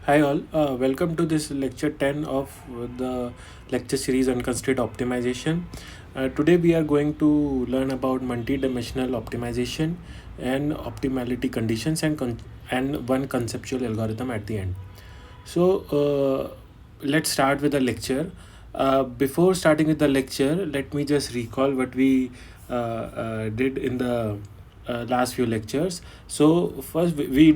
Hi all, welcome to this lecture 10 of the lecture series Unconstrained Optimization. Today we are going to learn about multi-dimensional optimization and optimality conditions and one conceptual algorithm at the end. So let's start with the lecture. Before starting with the lecture, let me just recall what we did in the last few lectures. So first we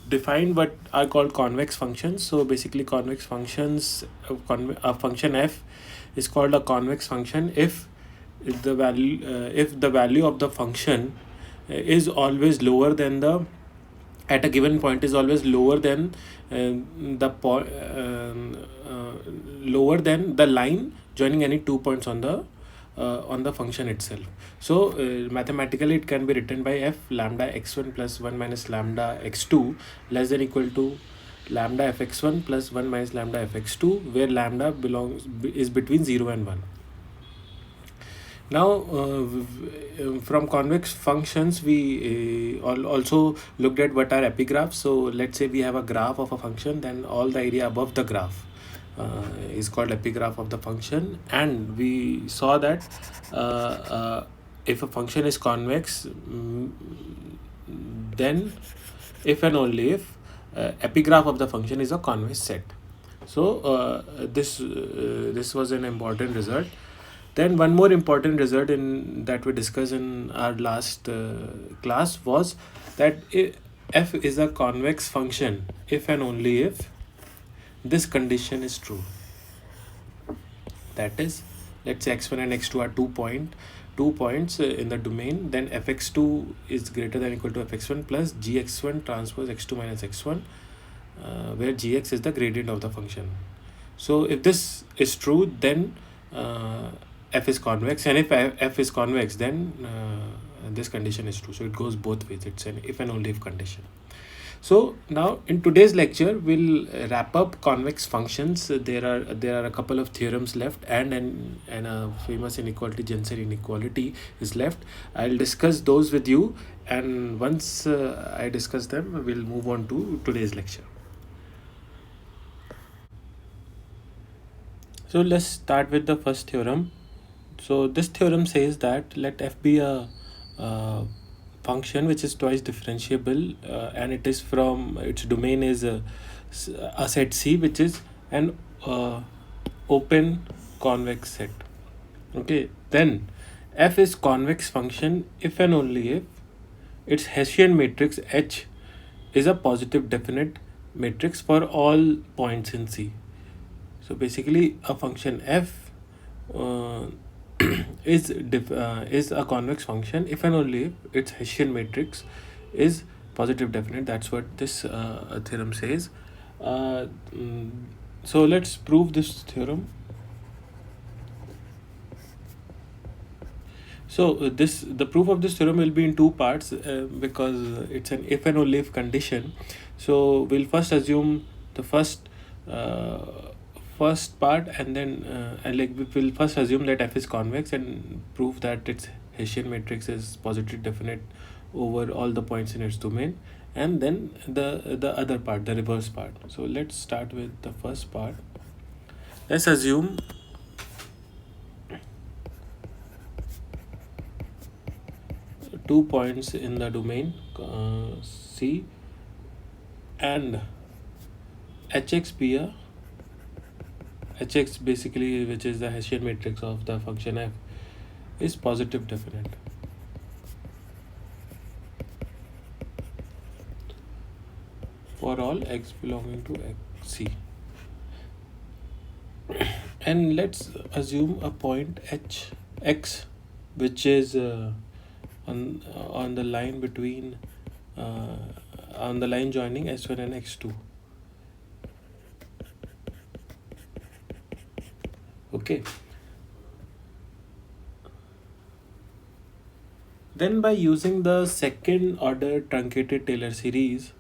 defined what are called convex functions. So basically, convex functions, a function f is called a convex function if the value of the function is always lower than the at a given point is always lower than the point lower than the line joining any 2 points on the function itself. So mathematically it can be written by f lambda x1 plus 1 minus lambda x2 less than equal to lambda fx1 plus 1 minus lambda fx2, where lambda is between 0 and 1. Now, from convex functions, we also looked at what are epigraphs. So let's say we have a graph of a function, then all the area above the graph is called epigraph of the function. And we saw that if a function is convex, then if and only if epigraph of the function is a convex set. So this was an important result. Then one more important result in that we discussed in our last class was that f is a convex function if and only if this condition is true. That is, let's say x1 and x2 are 2 points in the domain, then fx2 is greater than or equal to fx1 plus gx1 transpose x2 minus x1, where gx is the gradient of the function. So if this is true, then f is convex, and if f is convex, then this condition is true. So it goes both ways. It's an if and only if condition. So now in today's lecture we'll wrap up convex functions. There are a couple of theorems left, and a famous inequality, Jensen inequality, is left. I'll discuss those with you, and once I discuss them, we'll move on to today's lecture. So let's start with the first theorem. So this theorem says that let f be a function which is twice differentiable, and it is from its domain is a set C, which is an open convex set. Okay, then f is convex function if and only if its Hessian matrix H is a positive definite matrix for all points in C. So basically, a function f uh, is a convex function if and only if its Hessian matrix is positive definite. That's what this theorem says. Uh, mm, so let's prove this theorem. So the proof of this theorem will be in two parts because it's an if and only if condition. So we'll first assume the uh, first part, and then we will first assume that f is convex and prove that its Hessian matrix is positive definite over all the points in its domain, and then the other part, the reverse part. So let's start with the first part. Let's assume two points in the domain C, and hx be a hx basically, which is the Hessian matrix of the function f, is positive definite. For all x belonging to xc. And let's assume a point x, which is on the line between on the line joining s1 and x2. Okay. Then by using the second order truncated Taylor series,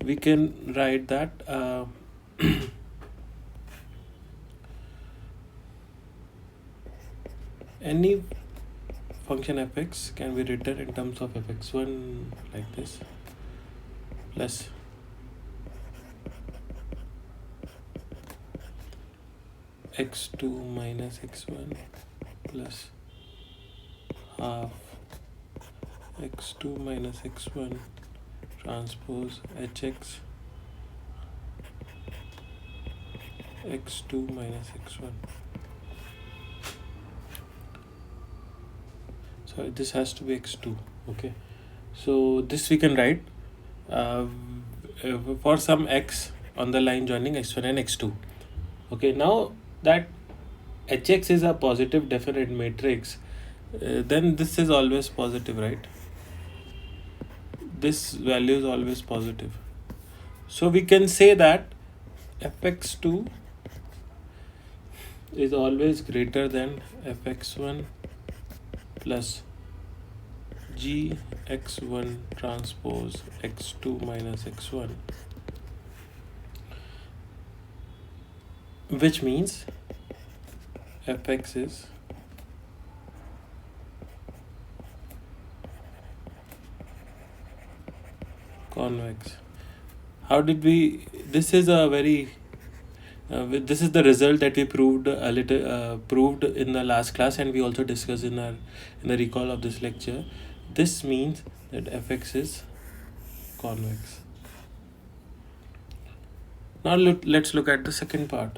we can write that Any function fx can be written in terms of fx1 like this, plus x2 minus x1 plus half x2 minus x1 transpose hx x2 minus x1. So this has to be x2. Okay, so this we can write for some x on the line joining x1 and x2. Okay, now that hx is a positive definite matrix, then this is always positive, right? This value is always positive. So we can say that fx2 is always greater than fx1 plus gx1 transpose x2 minus x1, which means fx is convex. How did we, this is a very this is the result that we proved proved in the last class, and we also discussed in the recall of this lecture. This means that fx is convex. Now let's look at the second part.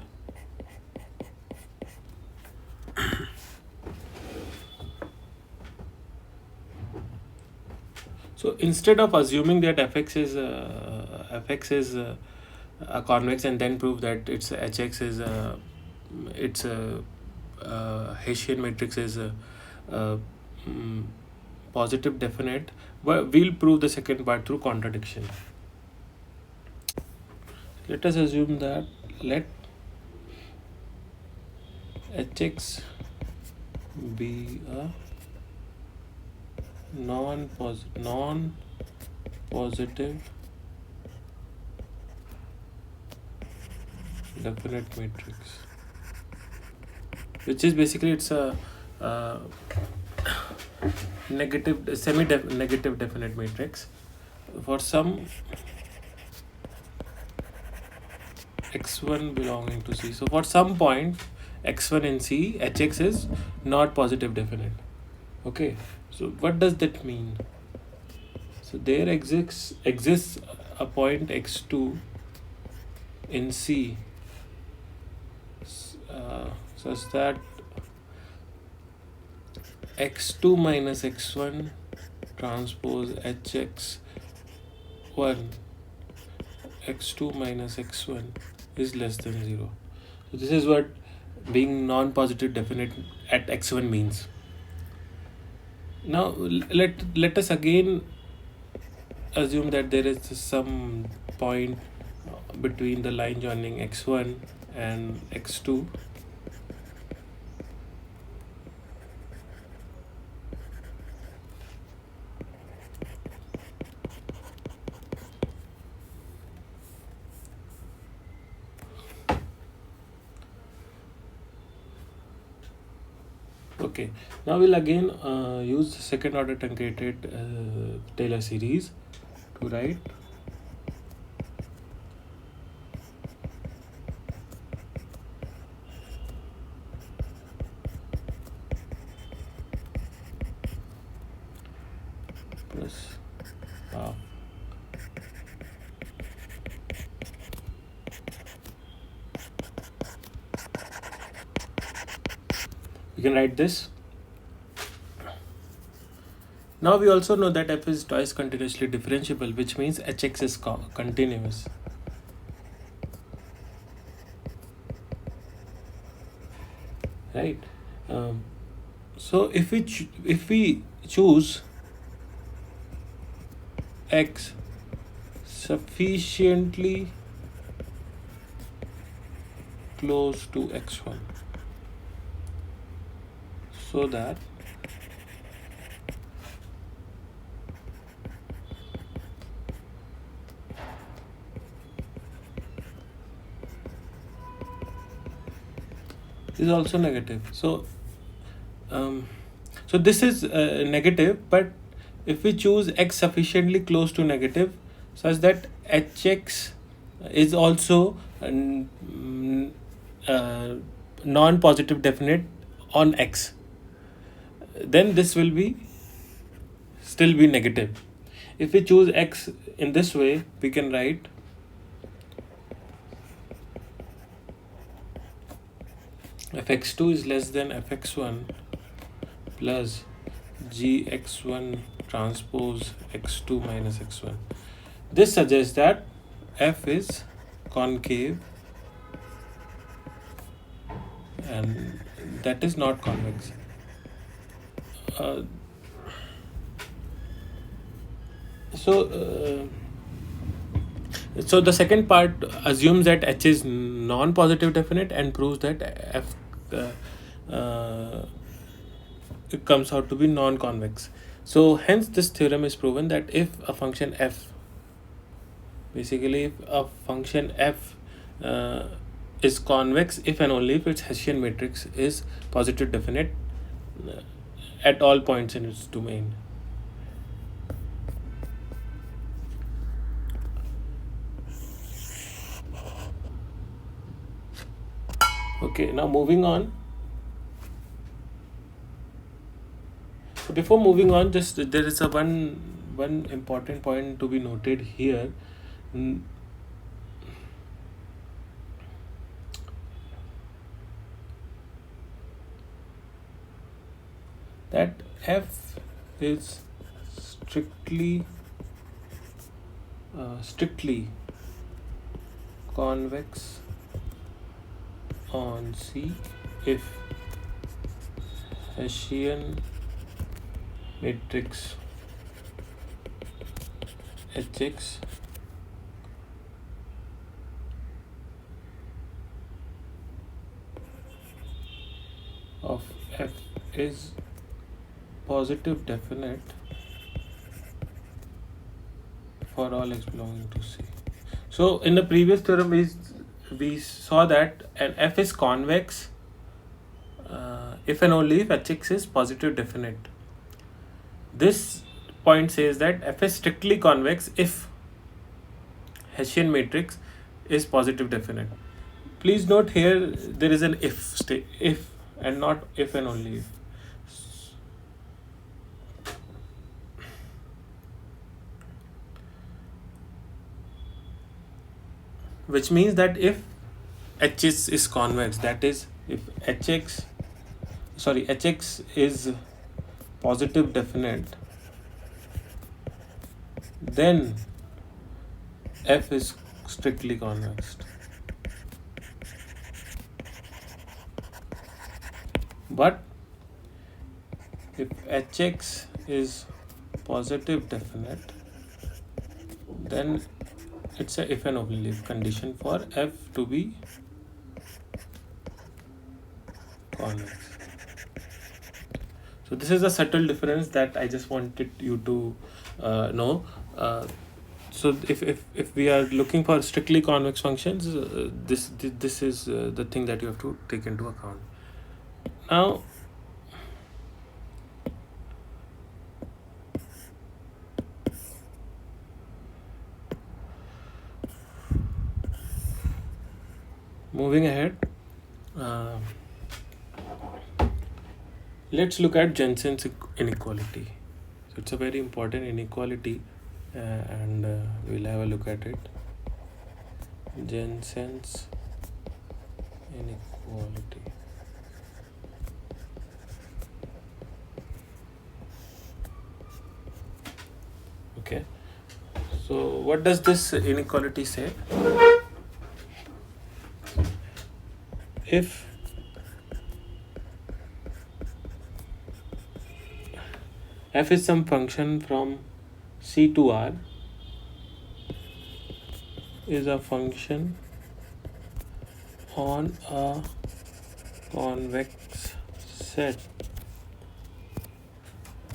So instead of assuming that fx is a convex and then prove that its hx is its Hessian matrix is positive definite, but we'll prove the second part through contradiction. Let us assume that let hx be a non-positive definite matrix, which is basically it's a negative semi-negative definite matrix for some x1 belonging to C. So for some point x1 in C, hx is not positive definite. Okay, so what does that mean? So there exists a point x2 in C such that x2 minus x1 transpose hx1 x2 minus x1 is less than 0. So this is what being non-positive definite at x1 means. Now let us again assume that there is some point between the line joining x1 and x2. Okay, now we'll again use second order truncated Taylor series to write plus half we can write this. Now we also know that f is twice continuously differentiable, which means hx is continuous. Right. So if we choose x sufficiently close to x1 so that is also negative. So So this is negative, but if we choose x sufficiently close to negative such that hx is also non-positive definite on x, then this will be still be negative. If we choose x in this way, we can write fx2 is less than fx1 plus gx1 transpose x2 minus x1. This suggests that f is concave and that is not convex. Uh, so the second part assumes that h is non-positive definite and proves that f it comes out to be non-convex. So hence this theorem is proven that if a function f, basically if a function f is convex if and only if its Hessian matrix is positive definite at all points in its domain. Okay, now moving on. So before moving on, just there is a one important point to be noted here. That f is strictly convex on C if Hessian matrix Hx of f is positive definite for all x belonging to C. So in the previous theorem we saw that an f is convex if and only if Hx is positive definite. This point says that f is strictly convex if Hessian matrix is positive definite. Please note here there is an if and not if and only if. Which means that if Hx is convex, that is if Hx is positive definite, then f is strictly convex. But if Hx is positive definite, then it's a if and only if condition for f to be convex. So this is a subtle difference that I just wanted you to know. So if we are looking for strictly convex functions, this is the thing that you have to take into account. Now moving ahead, let's look at Jensen's inequality. So it's a very important inequality and we'll have a look at it. Jensen's inequality. Okay, so what does this inequality say? If f is some function from C to R is a function on a convex set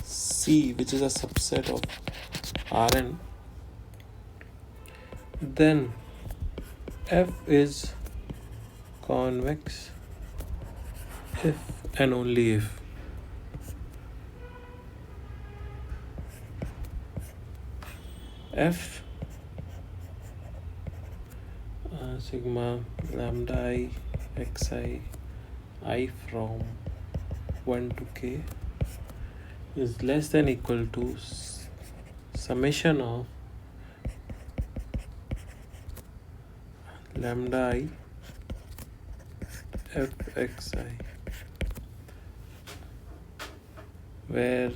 C, which is a subset of Rn, then f is convex if and only if f sigma lambda I xi I from 1 to k is less than equal to summation of lambda I fxi, where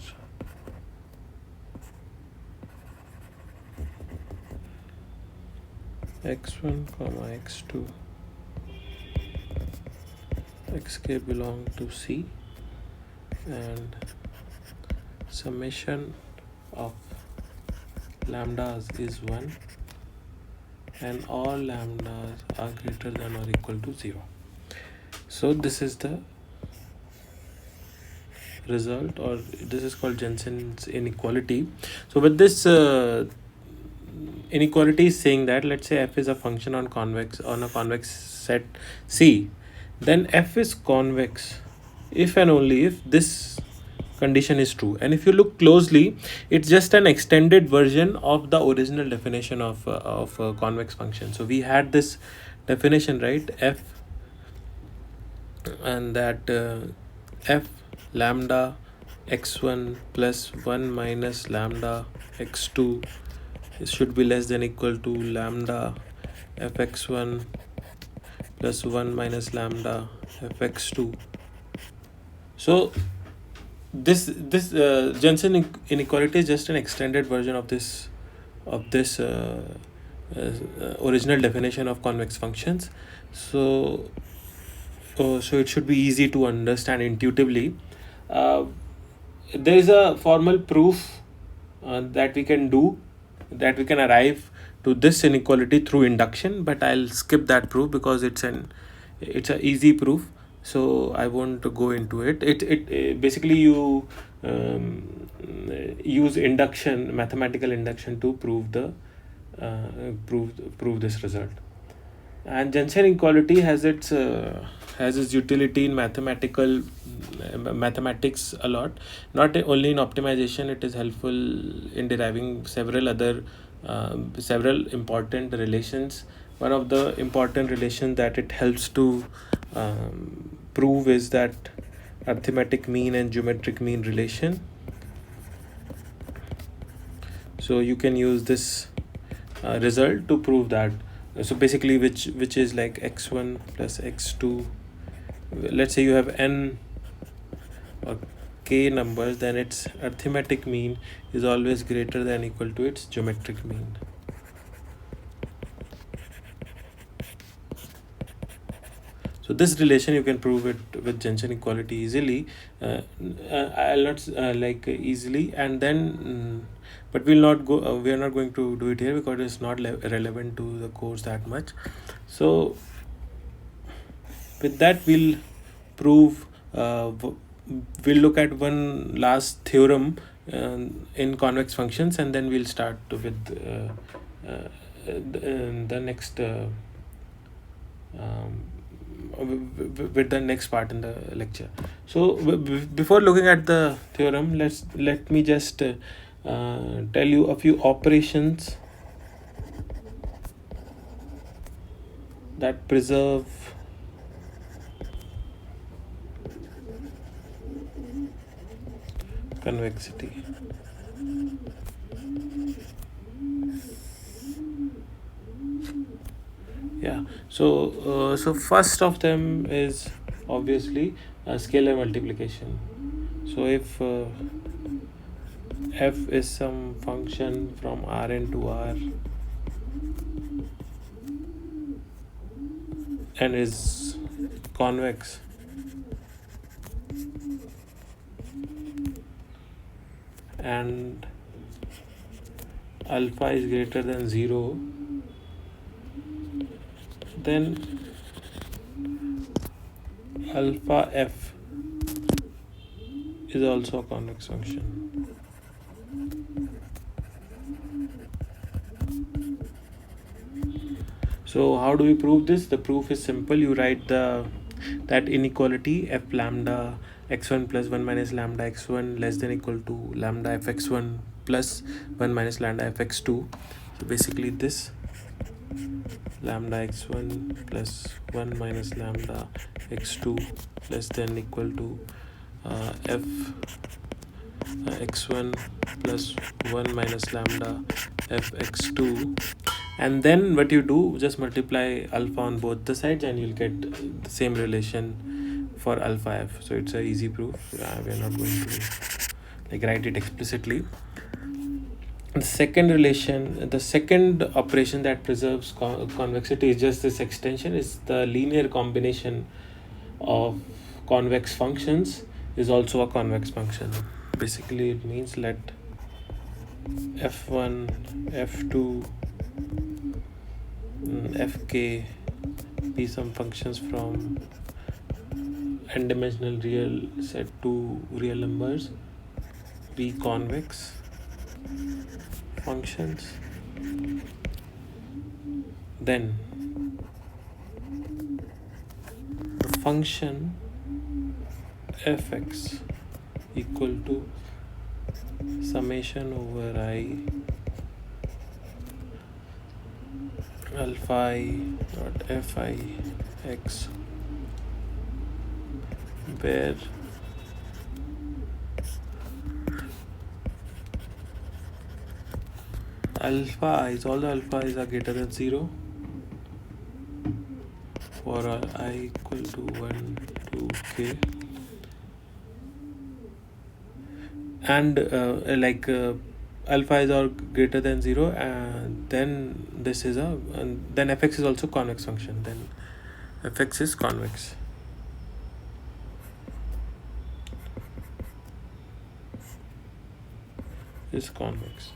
x1 comma x2 xk belong to C, and summation of lambdas is 1 and all lambdas are greater than or equal to 0. So this is the result, or this is called Jensen's inequality. So with this inequality is saying that, let's say f is a function on a convex set C, then f is convex if and only if this condition is true. And if you look closely, it's just an extended version of the original definition of a convex function. So we had this definition, right? F, and that f lambda x1 plus 1 minus lambda x2 should be less than equal to lambda fx1 plus 1 minus lambda fx2. So this Jensen inequality is just an extended version of this original definition of convex functions. So it should be easy to understand intuitively. There is a formal proof that we can do, that we can arrive to this inequality through induction, but I'll skip that proof because it's an easy proof, so I won't go into it. It basically you use induction, mathematical induction, to prove the prove this result. And Jensen inequality has its utility in mathematics a lot. Not only in optimization, it is helpful in deriving several important relations. One of the important relations that it helps to prove is that arithmetic mean and geometric mean relation. So you can use this result to prove that. So basically, which is like x1 plus x2. Let's say you have n or k numbers, then its arithmetic mean is always greater than equal to its geometric mean. So this relation you can prove it with Jensen equality easily. I'll not easily, and then but we'll not go. We are not going to do it here because it's not relevant to the course that much. So with that, we'll prove. We'll look at one last theorem in convex functions, and then we'll start with the next. With the next part in the lecture. So before looking at the theorem, let me just tell you a few operations that preserve convexity. Yeah, so first of them is obviously scalar multiplication. So if f is some function from Rn to R and is convex, and alpha is greater than 0, then alpha f is also a convex function. So how do we prove this? The proof is simple. You write that inequality f lambda x1 plus 1 minus lambda x1 less than equal to lambda fx1 plus 1 minus lambda fx2. So basically this lambda x1 plus 1 minus lambda x2 less than equal to f x1 plus 1 minus lambda fx2, and then what you do, just multiply alpha on both the sides and you'll get the same relation for alpha f. So it's a easy proof. We're not going to like write it explicitly. The second relation, the second operation that preserves convexity is just this extension. Is the linear combination of convex functions is also a convex function. Basically it means let f1 f2 fk be some functions from n-dimensional real set to real numbers, be convex functions. Then the function fx equal to summation over I alpha I dot fi x, where alpha i's, all the alpha i's are greater than 0 for I equal to 1 to k, and alpha is all greater than 0, and then this is a, and then fx is also convex function, then fx is convex. Is convex.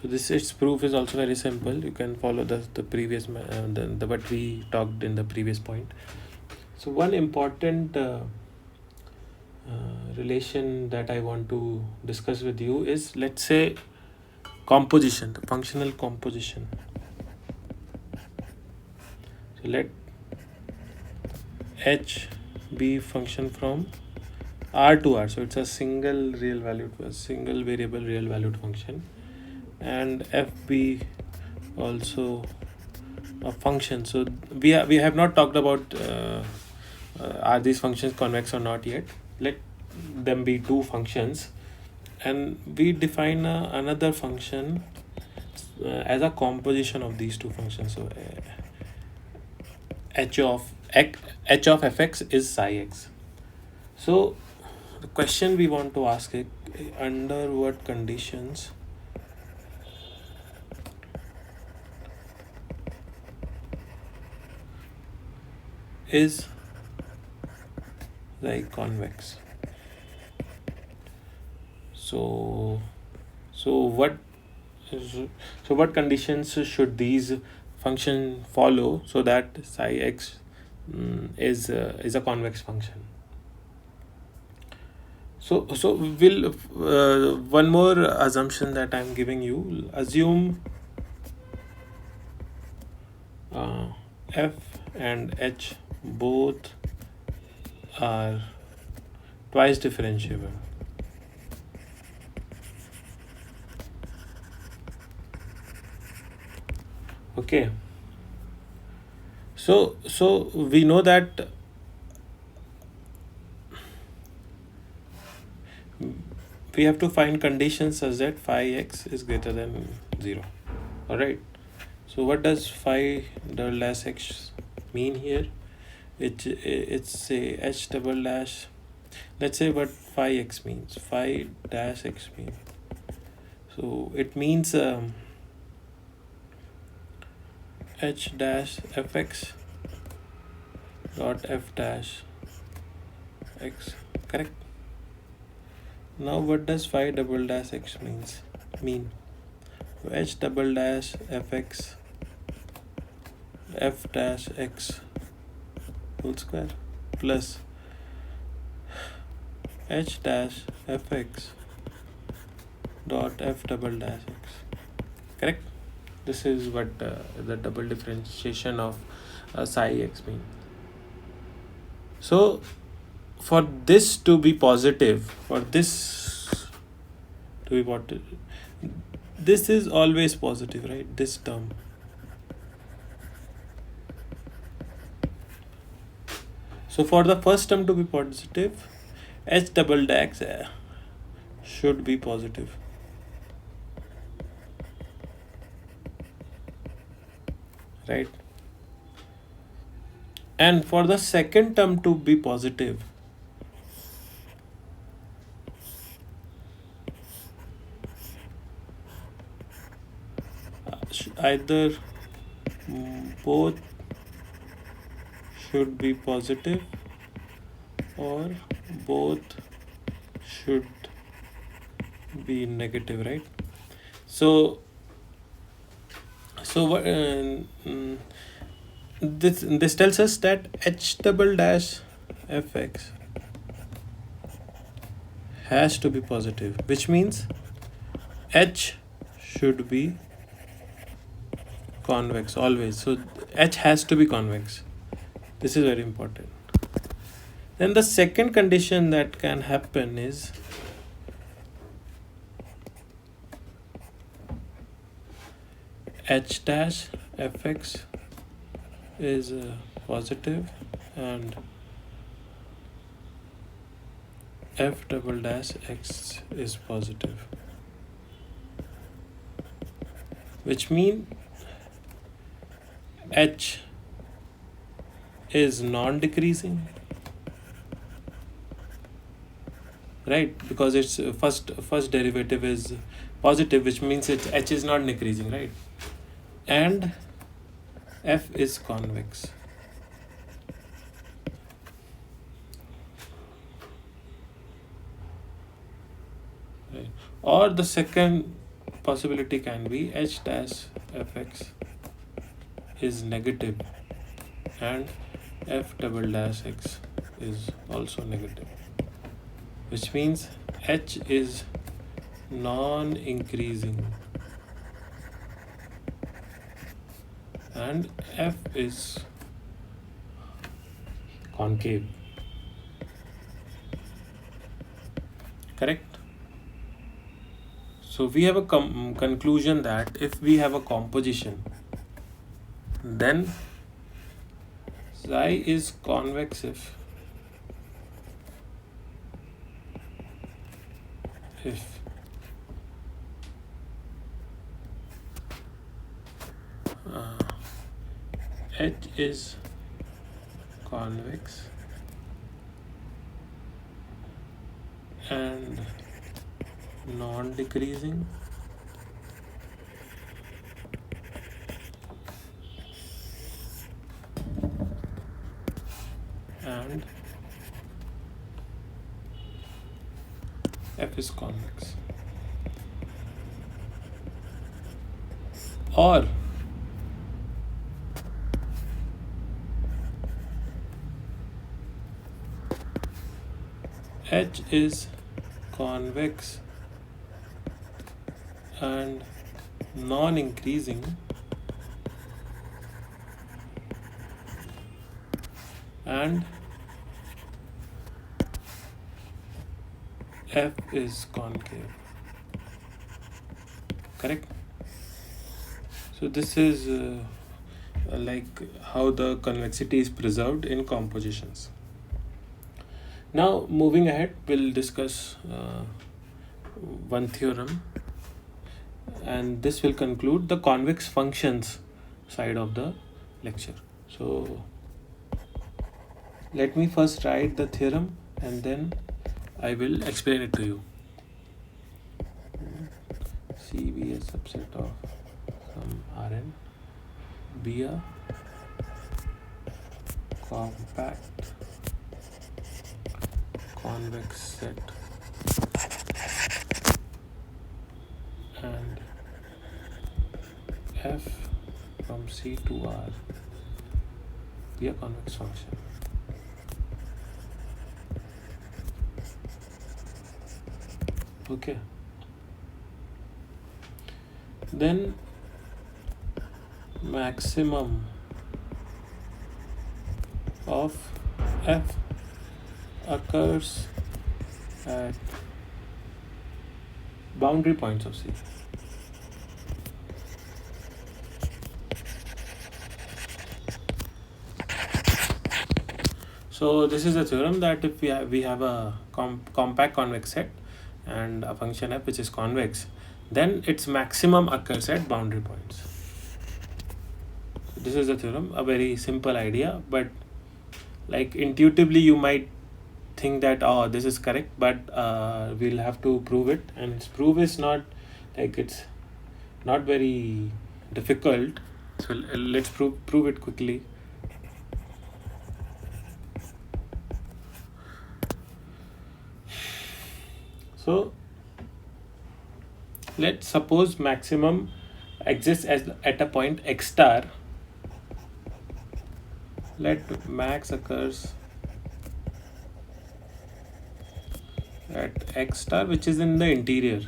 So this its proof is also very simple. You can follow the previous the what we talked in the previous point. So one important relation that I want to discuss with you is, let's say, composition, the functional composition. So let h be function from R to R, so it's a single variable real valued function, and f be also a function. So we have not talked about are these functions convex or not yet. Let them be two functions, and we define another function as a composition of these two functions. So h of fx is psi x. So the question we want to ask is, under what conditions is like convex? So what conditions should these function follow so that psi x is a convex function? So we'll one more assumption that I'm giving you. Assume f and h both are twice differentiable. Okay. So we know that we have to find conditions such that phi x is greater than 0. All right. So what does phi double dash x mean here? It's a h double dash. Let's say what phi x means. Phi dash x means. So it means h dash fx dot f dash x. Correct. Now what does phi double dash x mean? So h double dash fx f dash x whole square plus h dash fx dot f double dash x. Correct. This is what the double differentiation of psi x means. So for this to be positive, for this to be positive. This is always positive, right? This term. So for the first term to be positive, h double dash should be positive. Right? And for the second term to be positive, either both should be positive or both should be negative, right? So this tells us that h double dash fx has to be positive, which means h should be convex always. So h has to be convex. This is very important. Then the second condition that can happen is h dash fx is positive and f double dash x is positive, which means h is non-decreasing, right? Because its first derivative is positive, which means h is not decreasing, right? And f is convex. Right. Or the second possibility can be h dash fx is negative and f double dash x is also negative, which means h is non-increasing and f is concave. Correct? So we have a conclusion that if we have a composition, then psi is convex if h is convex and non-decreasing and f is convex, or h is convex and non-increasing and f is concave. Correct? So this is like how the convexity is preserved in compositions. Now moving ahead, we'll discuss one theorem, and this will conclude the convex functions side of the lecture. So let me first write the theorem and then I will explain it to you. C be a subset of some Rn, be a compact convex set and f from C to R be a convex function. Okay. Then maximum of f occurs at boundary points of C. So this is a theorem that if we have a compact convex set and a function f which is convex, then its maximum occurs at boundary points. This is a theorem, a very simple idea, but like intuitively you might think that oh this is correct, but we'll have to prove it, and its proof is not like it's not very difficult. So let's prove it quickly. So let's suppose maximum exists at a point x star. Let max occurs at x star, which is in the interior,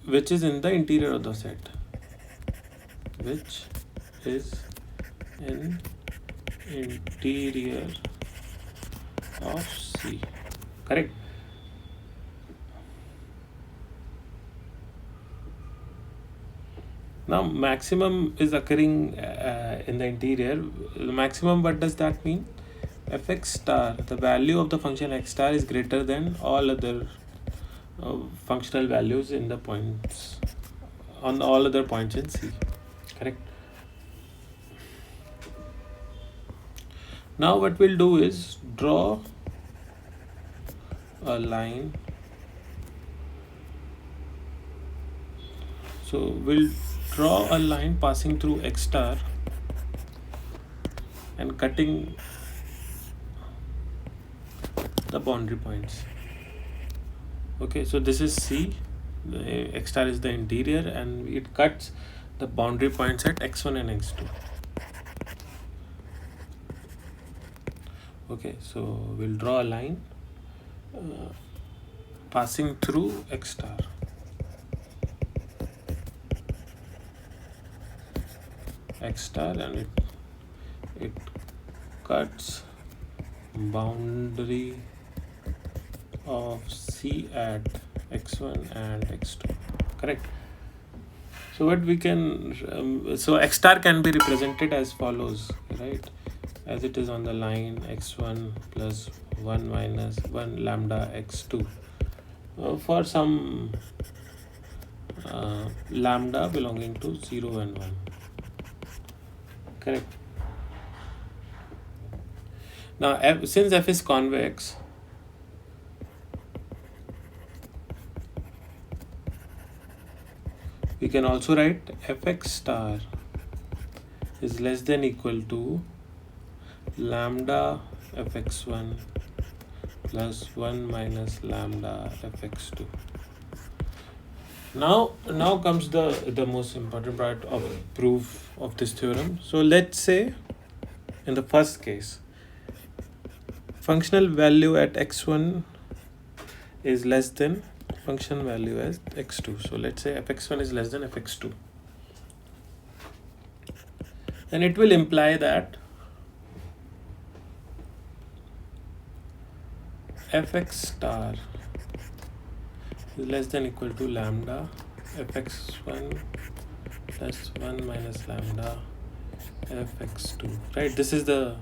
which is in the interior of the set, which is in interior of C. Correct. Now maximum is occurring in the interior. Maximum, what does that mean? Fx star, the value of the function x star is greater than all other functional values in the points on all other points in C. Correct. Now what we'll do is draw a line. So we'll draw a line passing through x star and cutting the boundary points. Okay, so this is C, the x star is the interior, and it cuts the boundary points at x1 and x2. Okay, so we'll draw a line passing through x star. X star, and it cuts boundary of C at x1 and x2. Correct. So what we can so x star can be represented as follows, right? As it is on the line x1 plus 1 minus 1 lambda x2 for some lambda belonging to 0 and 1. Correct. Now since f is convex, we can also write fx star is less than equal to lambda fx1 plus 1 minus lambda fx2. Now comes the most important part of proof of this theorem. So let's say in the first case, functional value at x1 is less than function value as x2. So let's say fx1 is less than fx2. Then it will imply that fx star is less than equal to lambda fx1 plus 1 minus lambda fx2. Right, this is the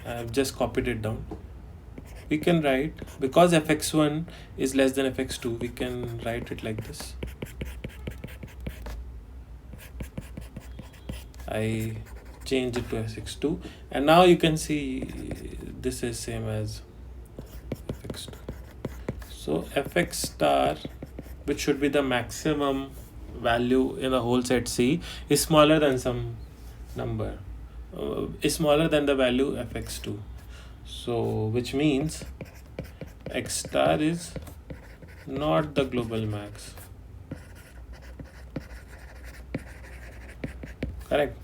I've just copied it down. We can write, because fx1 is less than fx2, we can write it like this. I change it to fx2, and now you can see this is same as fx2. So fx star, which should be the maximum value in the whole set C, is smaller than some number, is smaller than the value fx2. So which means x star is not the global max. Correct.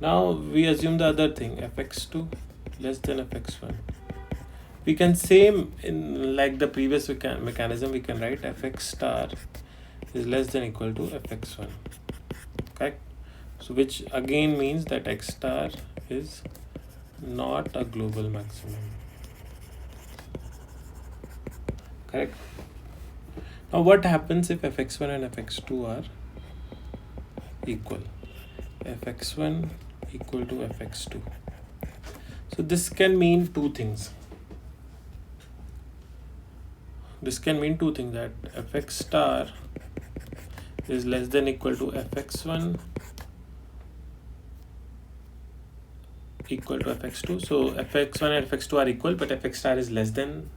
Now we assume the other thing, fx2 less than fx1. We can same in like the previous mechanism, we can write fx star is less than equal to fx1. Correct. So which again means that x star is not a global maximum. Correct. Now what happens if fx1 and fx2 are equal? Fx1 equal to fx2. So this can mean two things. This can mean two things, that fx star is less than equal to fx1 equal to fx2. So fx1 and fx2 are equal, but fx star is less than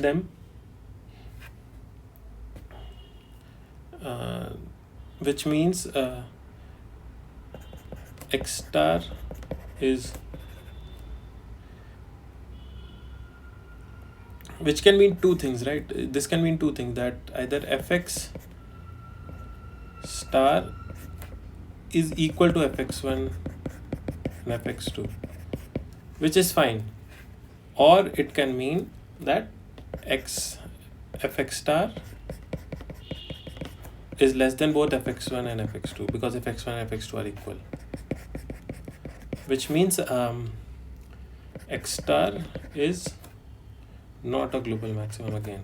them, which means x star is, which can mean two things, right? This can mean two things, that either fx star is equal to fx1 and fx2, which is fine, or it can mean that fx star is less than both fx1 and fx2, because fx1 and fx2 are equal, which means x star is not a global maximum again.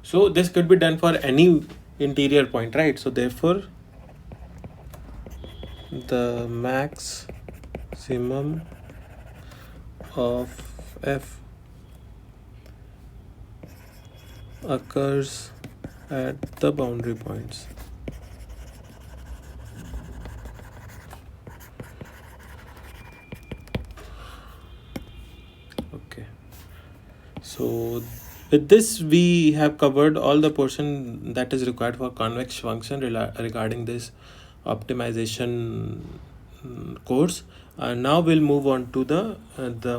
So this could be done for any interior point, right? So therefore the maximum of f occurs at the boundary points. Okay, so with this we have covered all the portion that is required for convex function regarding this optimization course. Now we'll move on to the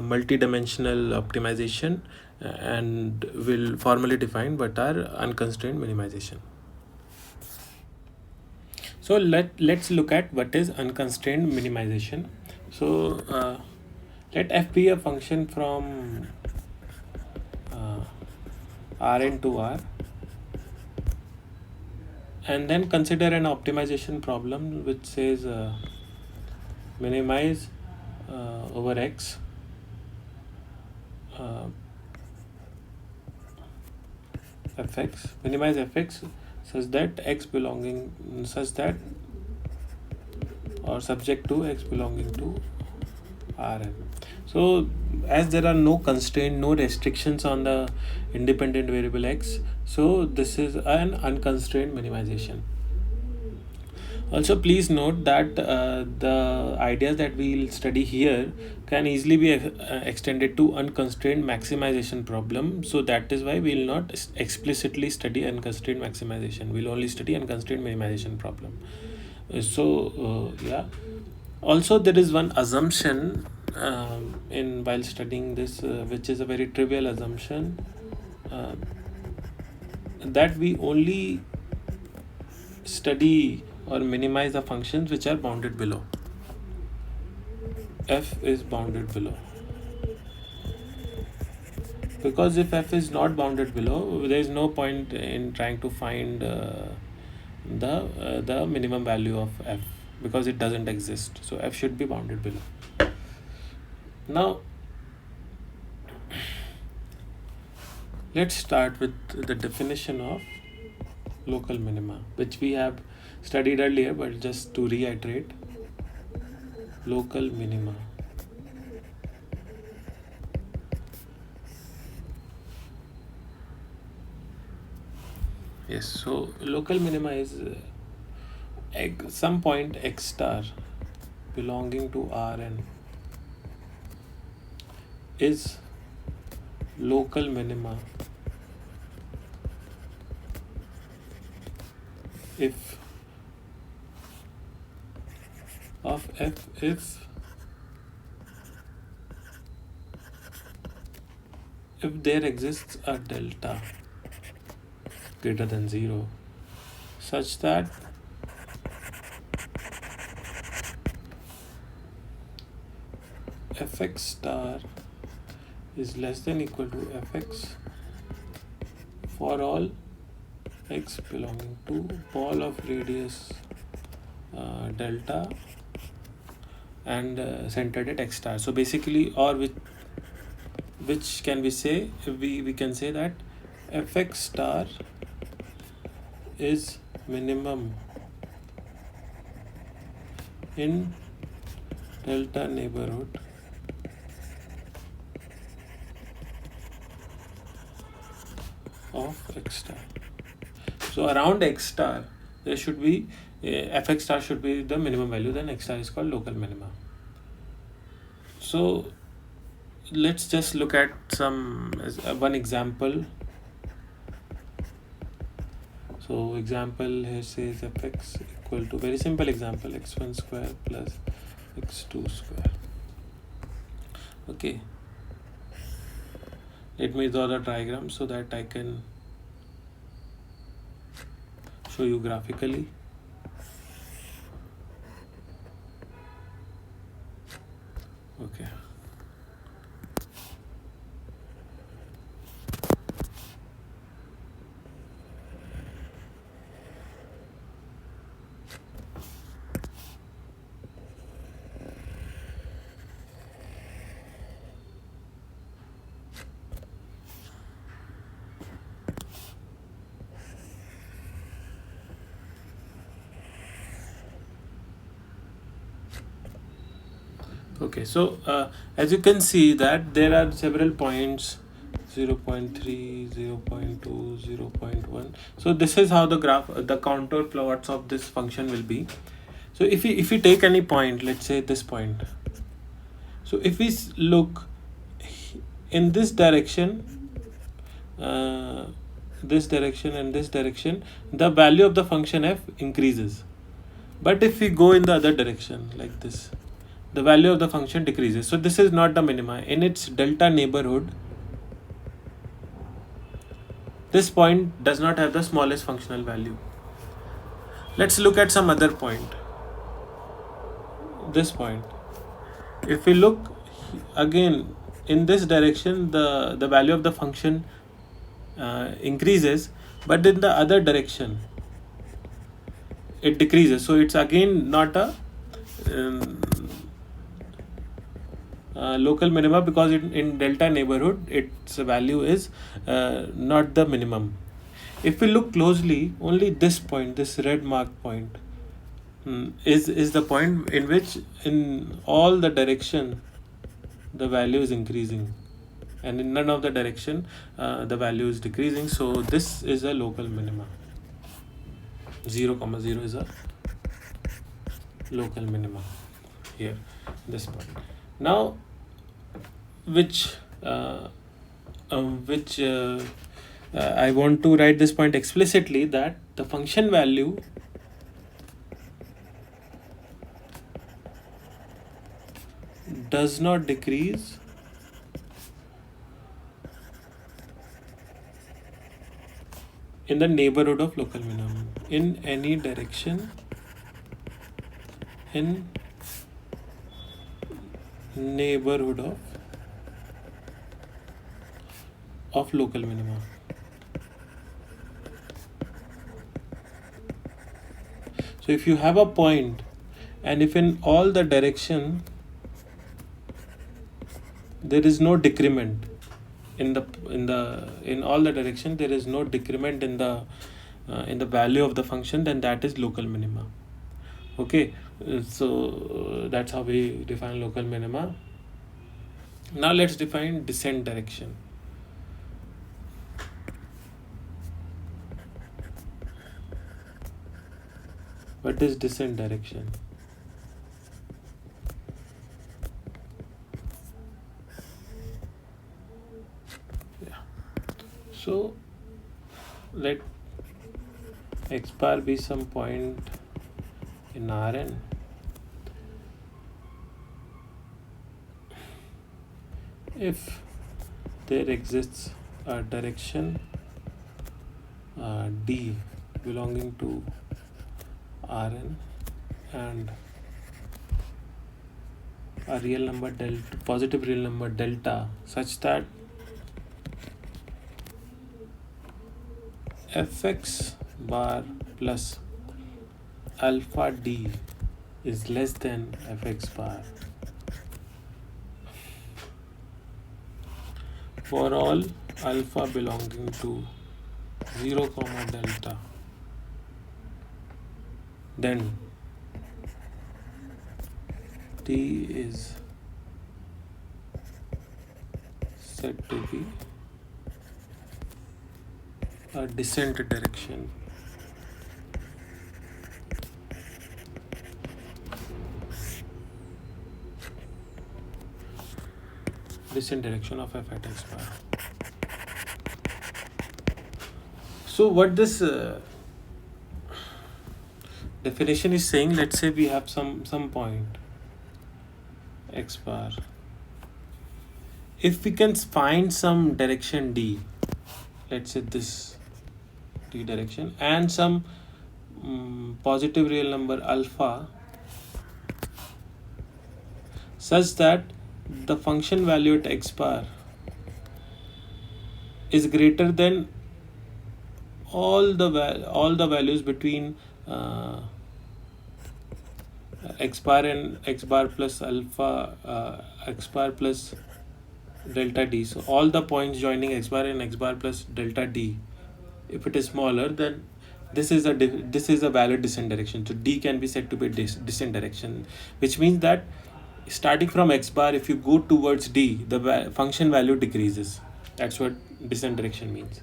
multi-dimensional optimization, and we'll formally define what are unconstrained minimization. So let's look at what is unconstrained minimization. So let f be a function from Rn to R, and then consider an optimization problem which says minimize over x fx, minimize fx such that x belonging, such that, or subject to x belonging to Rn. So as there are no constraint, no restrictions on the independent variable x, so this is an unconstrained minimization. Also please note that the ideas that we'll study here can easily be extended to unconstrained maximization problem. So that is why we'll not explicitly study unconstrained maximization, we'll only study unconstrained minimization problem. Yeah. Also there is one assumption in while studying this, which is a very trivial assumption, that we only study or minimize the functions which are bounded below. F is bounded below, because if f is not bounded below, there is no point in trying to find the minimum value of f, because it doesn't exist. So f should be bounded below. Now let's start with the definition of local minima, which we have studied earlier, but just to reiterate, local minima. Yes, so local minima is some point x star belonging to Rn is local minima if of f if there exists a delta greater than 0 such that fx star is less than equal to fx for all x belonging to ball of radius delta and centered at x star. So basically, or which can we say, we can say that fx star is minimum in delta neighborhood of x star. So around x star there should be fx star should be the minimum value, then x star is called local minima. So let's just look at one example. So example here says fx equal to, very simple example, x1 square plus x2 square. Okay, let me draw the diagram so that I can show you graphically. Okay. Okay, so as you can see that there are several points, 0.3, 0.2, 0.1. So this is how the graph, the contour plots of this function will be. So if we take any point, let's say this point. So if we look in this direction, this direction and this direction, the value of the function f increases. But if we go in the other direction like this, the value of the function decreases. So this is not the minima. In its delta neighborhood, this point does not have the smallest functional value. Let's look at some other point. This point. If we look again in this direction, the value of the function increases, but in the other direction it decreases. So it's again not a local minima, because in delta neighborhood its value is not the minimum. If we look closely, only this point, this red mark point, is the point in which in all the direction the value is increasing, and in none of the direction the value is decreasing. So this is a local minima. 0, 0 is a local minima here, this point. Now which I want to write this point explicitly, that the function value does not decrease in the neighborhood of local minimum in any direction in neighborhood of local minima. So if you have a point, and if in all the direction there is no decrement in all the direction, there is no decrement in the value of the function, then that is local minima. Okay, so that's how we define local minima. Now let's define descent direction. What is descent direction? Yeah. So let x bar be some point in Rn. If there exists a direction d belonging to Rn and a real number delta, positive real number delta, such that fx bar plus alpha d is less than fx bar for all alpha belonging to 0 comma delta, then t is said to be a descent direction. Descent direction of f at x bar. So what this definition is saying, let's say we have some point x bar. If we can find some direction d, let's say this d direction, and some positive real number alpha, such that the function value at x bar is greater than all the values between x bar and x bar plus alpha, x bar plus delta d. So all the points joining x bar and x bar plus delta d, if it is smaller, then this is a valid descent direction. So d can be said to be descent direction, which means that starting from x bar, if you go towards d, the function value decreases. That's what descent direction means.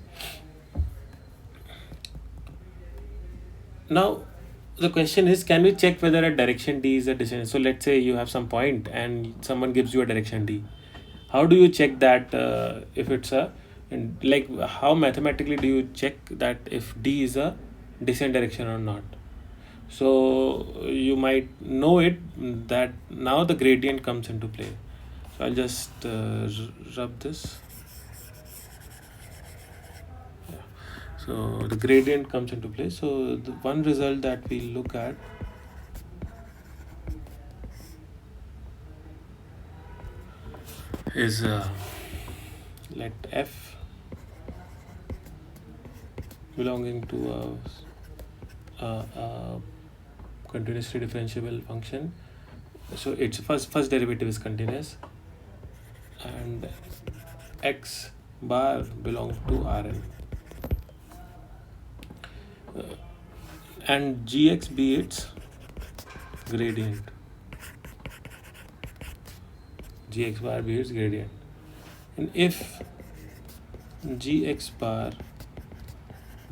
Now the question is, can we check whether a direction d is a descent? So let's say you have some point and someone gives you a direction d. How do you check that if it's a, and like how mathematically do you check that if d is a descent direction or not? So you might know it that now the gradient comes into play. So I'll just rub this. Yeah. So the gradient comes into play. So the one result that we look at is let f belonging to a continuously differentiable function. So its first derivative is continuous, and x bar belongs to Rn, and gx be its gradient. Gx bar be its gradient, and if gx bar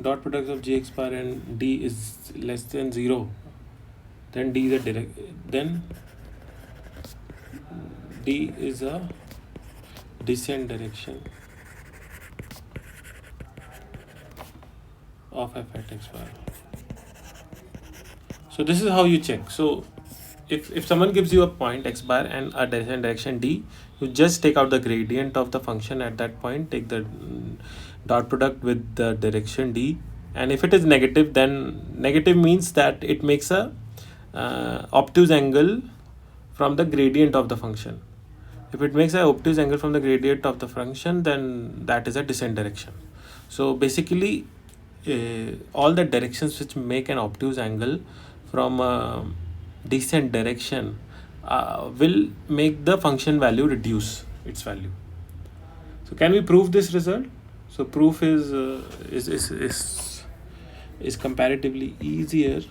dot product of gx bar and d is less than 0, then d is a descent direction of f at x bar. So this is how you check. So if someone gives you a point x bar and a descent direction d, you just take out the gradient of the function at that point, take the dot product with the direction d, and if it is negative, then negative means that it makes a obtuse angle from the gradient of the function. If it makes an obtuse angle from the gradient of the function, then that is a descent direction. So basically all the directions which make an obtuse angle from a descent direction will make the function value reduce its value. So can we prove this result? So proof is comparatively easier.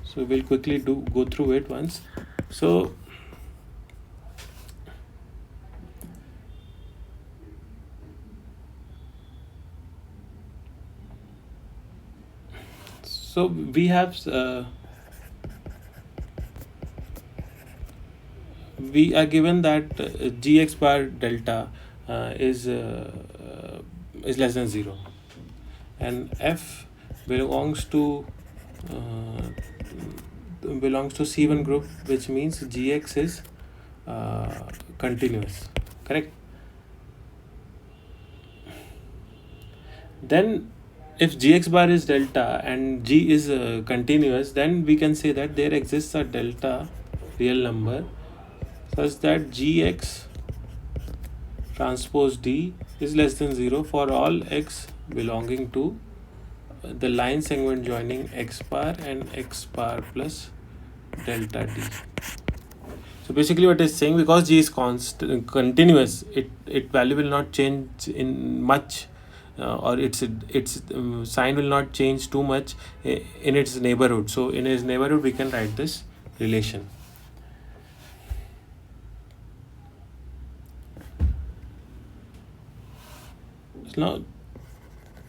So we'll quickly go through it once. So we have we are given that gx bar delta is less than 0, and f belongs to C1 group, which means gx is continuous, correct? Then if gx bar is delta and g is continuous, then we can say that there exists a delta real number such that gx transpose d is less than 0 for all x belonging to the line segment joining x bar and x bar plus delta d. So basically what it's saying, because g is continuous, it value will not change in much, or its sign will not change too much in its neighborhood. So in its neighborhood we can write this relation. So now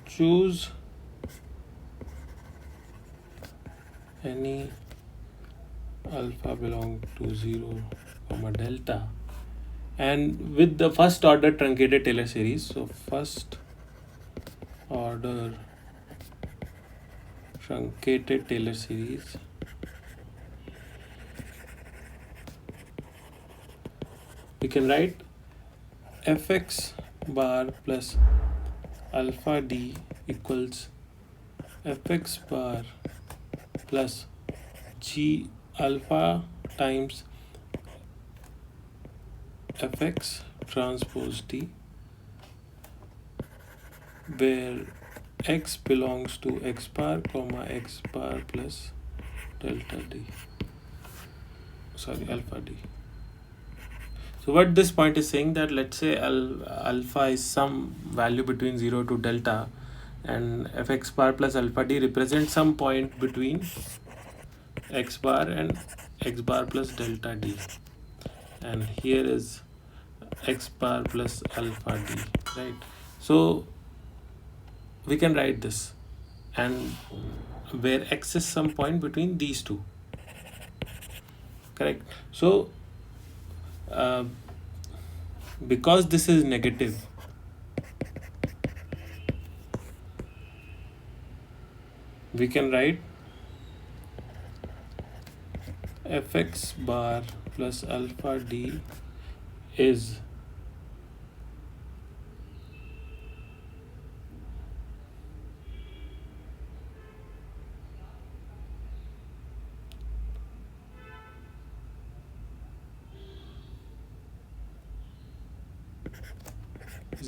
choose any alpha belong to 0 comma delta, and with the first order truncated Taylor series. So first order truncated Taylor series we can write fx bar plus alpha d equals fx bar plus g alpha times fx transpose d, where x belongs to x bar comma x bar plus delta d, sorry, alpha d. So what this point is saying, that let's say alpha is some value between 0 to delta, and fx bar plus alpha d represents some point between x bar and x bar plus delta d, and here is x bar plus alpha d, right? So we can write this, and where x is some point between these two, correct? So because this is negative, we can write fx bar plus alpha d is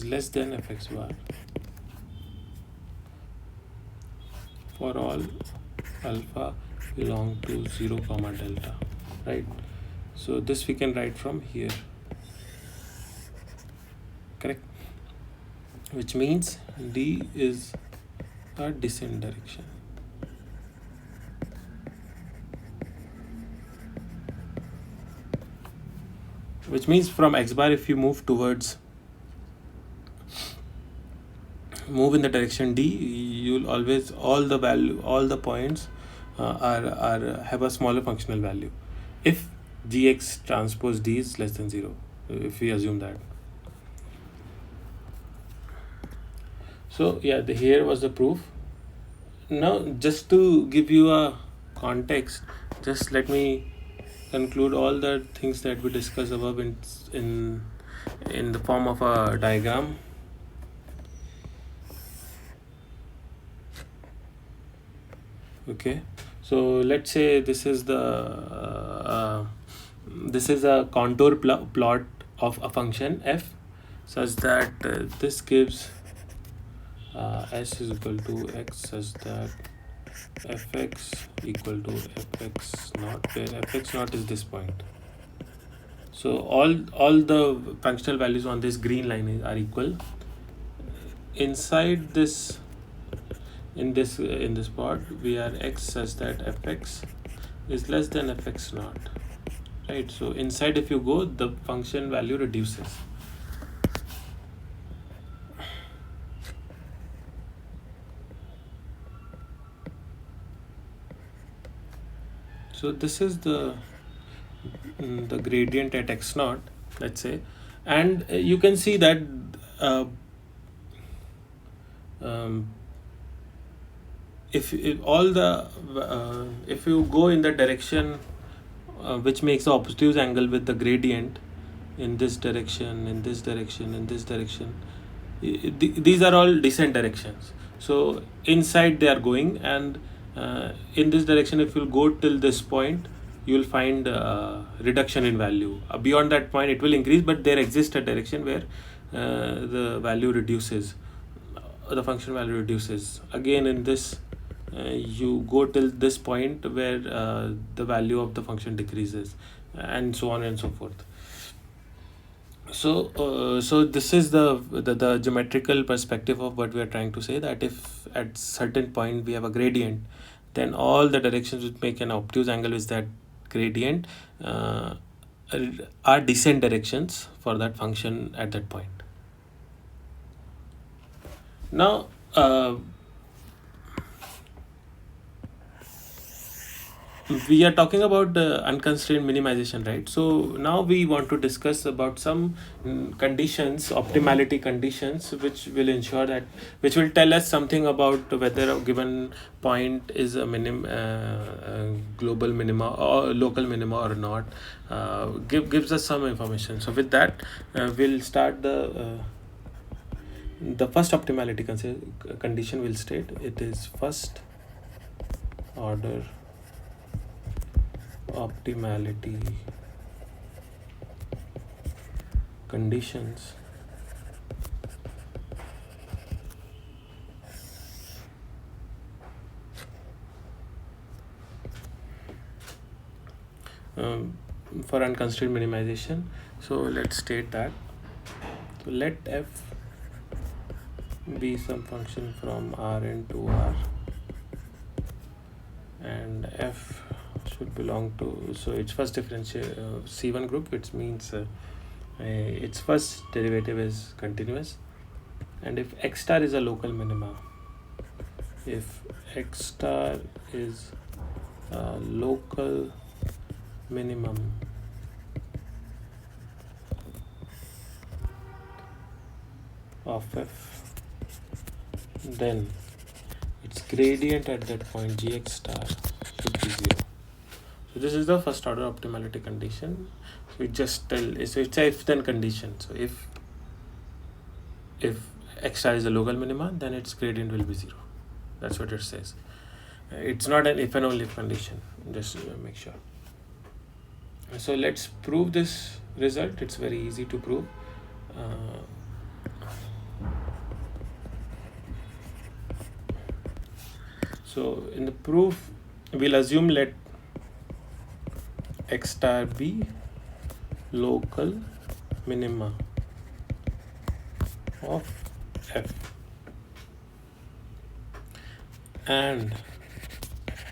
less than fx bar for all alpha belong to 0 comma delta, right? So this we can write from here, correct? Which means d is a descent direction. Which means from x bar, if you move in the direction d, you'll always, all the points have a smaller functional value if gx transpose d is less than 0, if we assume that. So yeah, here was the proof. Now just to give you a context, just let me conclude all the things that we discussed above in the form of a diagram. Okay, so let's say this is a contour plot of a function f, such that this gives s is equal to x, such that fx equal to fx naught, where fx naught is this point. So all the functional values on this green line are equal. Inside this, in this part, we are x such that fx is less than fx naught, right? So inside, if you go, the function value reduces. So this is the gradient at x naught, let's say, and you can see that if you go in the direction which makes the obtuse angle with the gradient, in this direction, in this direction, in this direction, these are all descent directions. So inside they are going, and in this direction, if you go till this point, you will find reduction in value. Beyond that point it will increase, but there exists a direction where the value reduces. the function value reduces. Again, in this you go till this point where the value of the function decreases, and so on and so forth. So this is the geometrical perspective of what we are trying to say, that if at certain point we have a gradient, then all the directions which make an obtuse angle with that gradient are descent directions for that function at that point. Now we are talking about unconstrained minimization, right? So now we want to discuss about some conditions, optimality conditions, which will ensure that, which will tell us something about whether a given point is a global minima or local minima or not. Gives us some information. So with that, we'll start the first optimality condition. Will state it is first order optimality conditions for unconstrained minimization. So let's state that. So let f be some function from Rn to R, and f should belong to, so its first differential C1 group, which means its first derivative is continuous, and if x star is a local minima, if x star is a local minimum of f, then its gradient at that point gx star should be 0. So this is the first order optimality condition. So we just tell, so it's a if then condition. So if x star is a local minima, then its gradient will be 0. That's what it says. It's not an if and only if condition, just make sure. So let's prove this result. It's very easy to prove. So in the proof, we'll assume let x star be local minima of f and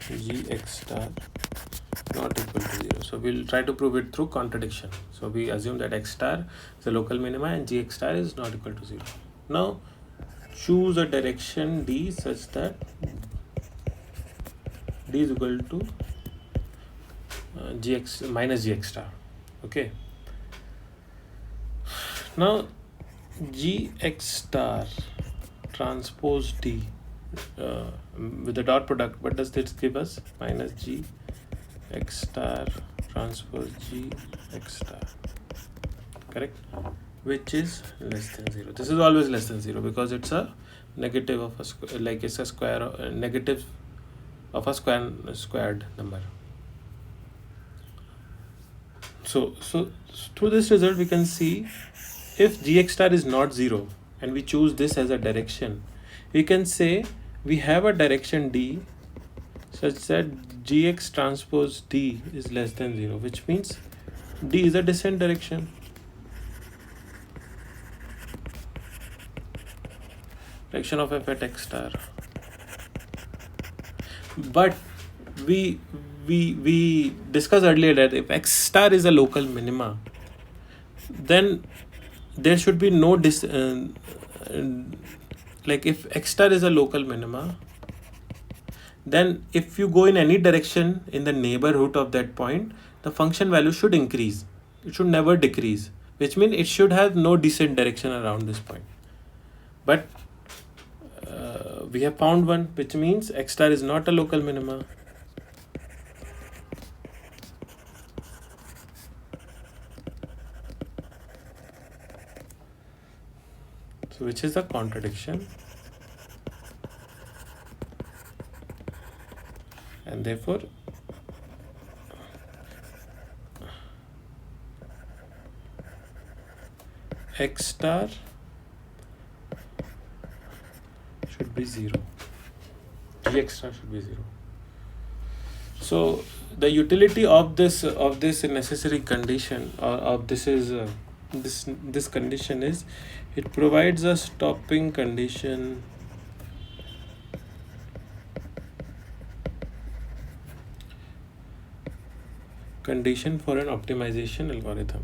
gx star not equal to 0. So we'll try to prove it through contradiction. So we assume that x star is a local minima and gx star is not equal to 0. Now choose a direction d such that d is equal to gx minus gx star. Okay. Now gx star transpose d with the dot product, what does this give us? Minus g x star transpose g x star, correct, which is less than 0. This is always less than 0 because it's a negative of a like it's a square negative of a squared number. So through this result we can see if gx star is not 0 and we choose this as a direction, we can say we have a direction d such that gx transpose d is less than 0, which means d is a descent direction. Direction of f at x star. But we discussed earlier that if x star is a local minima, then there should be no like if x star is a local minima, then if you go in any direction in the neighborhood of that point, the function value should increase. It should never decrease, which means it should have no descent direction around this point. But we have found one, which means x star is not a local minima. So which is the contradiction, and therefore x star should be 0. Gx star should be 0. So the utility of this necessary condition, or of this is this condition is, it provides a stopping condition for an optimization algorithm.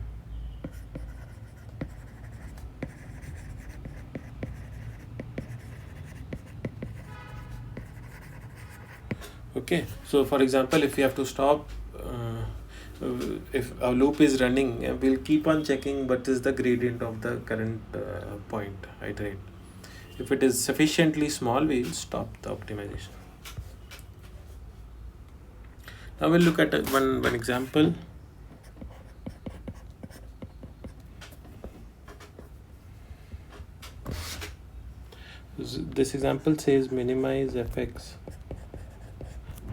Okay, so for example, if we have to stop, if a loop is running, we'll keep on checking what is the gradient of the current point, iterate. If it is sufficiently small, we'll stop the optimization. Now we'll look at one example. This example says minimize fx,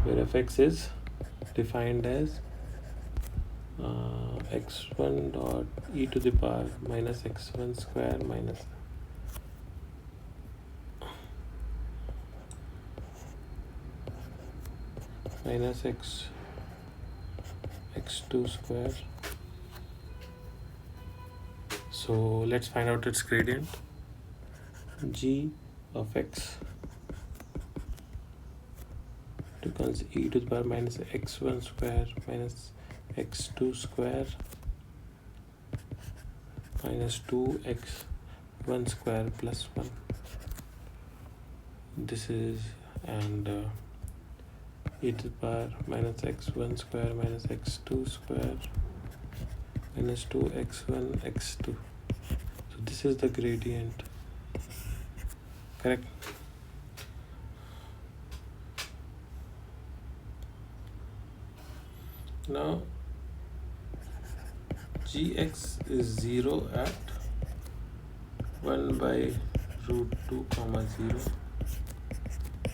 where fx is defined as x1 dot e to the power minus x1 square minus x2 square. So let's find out its gradient. G of x becomes e to the power minus x1 square minus x2 square minus 2x1 square plus 1. This is, and e to the power minus x1 square minus x2 square minus 2x1 x2. So this is the gradient, correct? Now gx is 0 at 1 by root 2 comma 0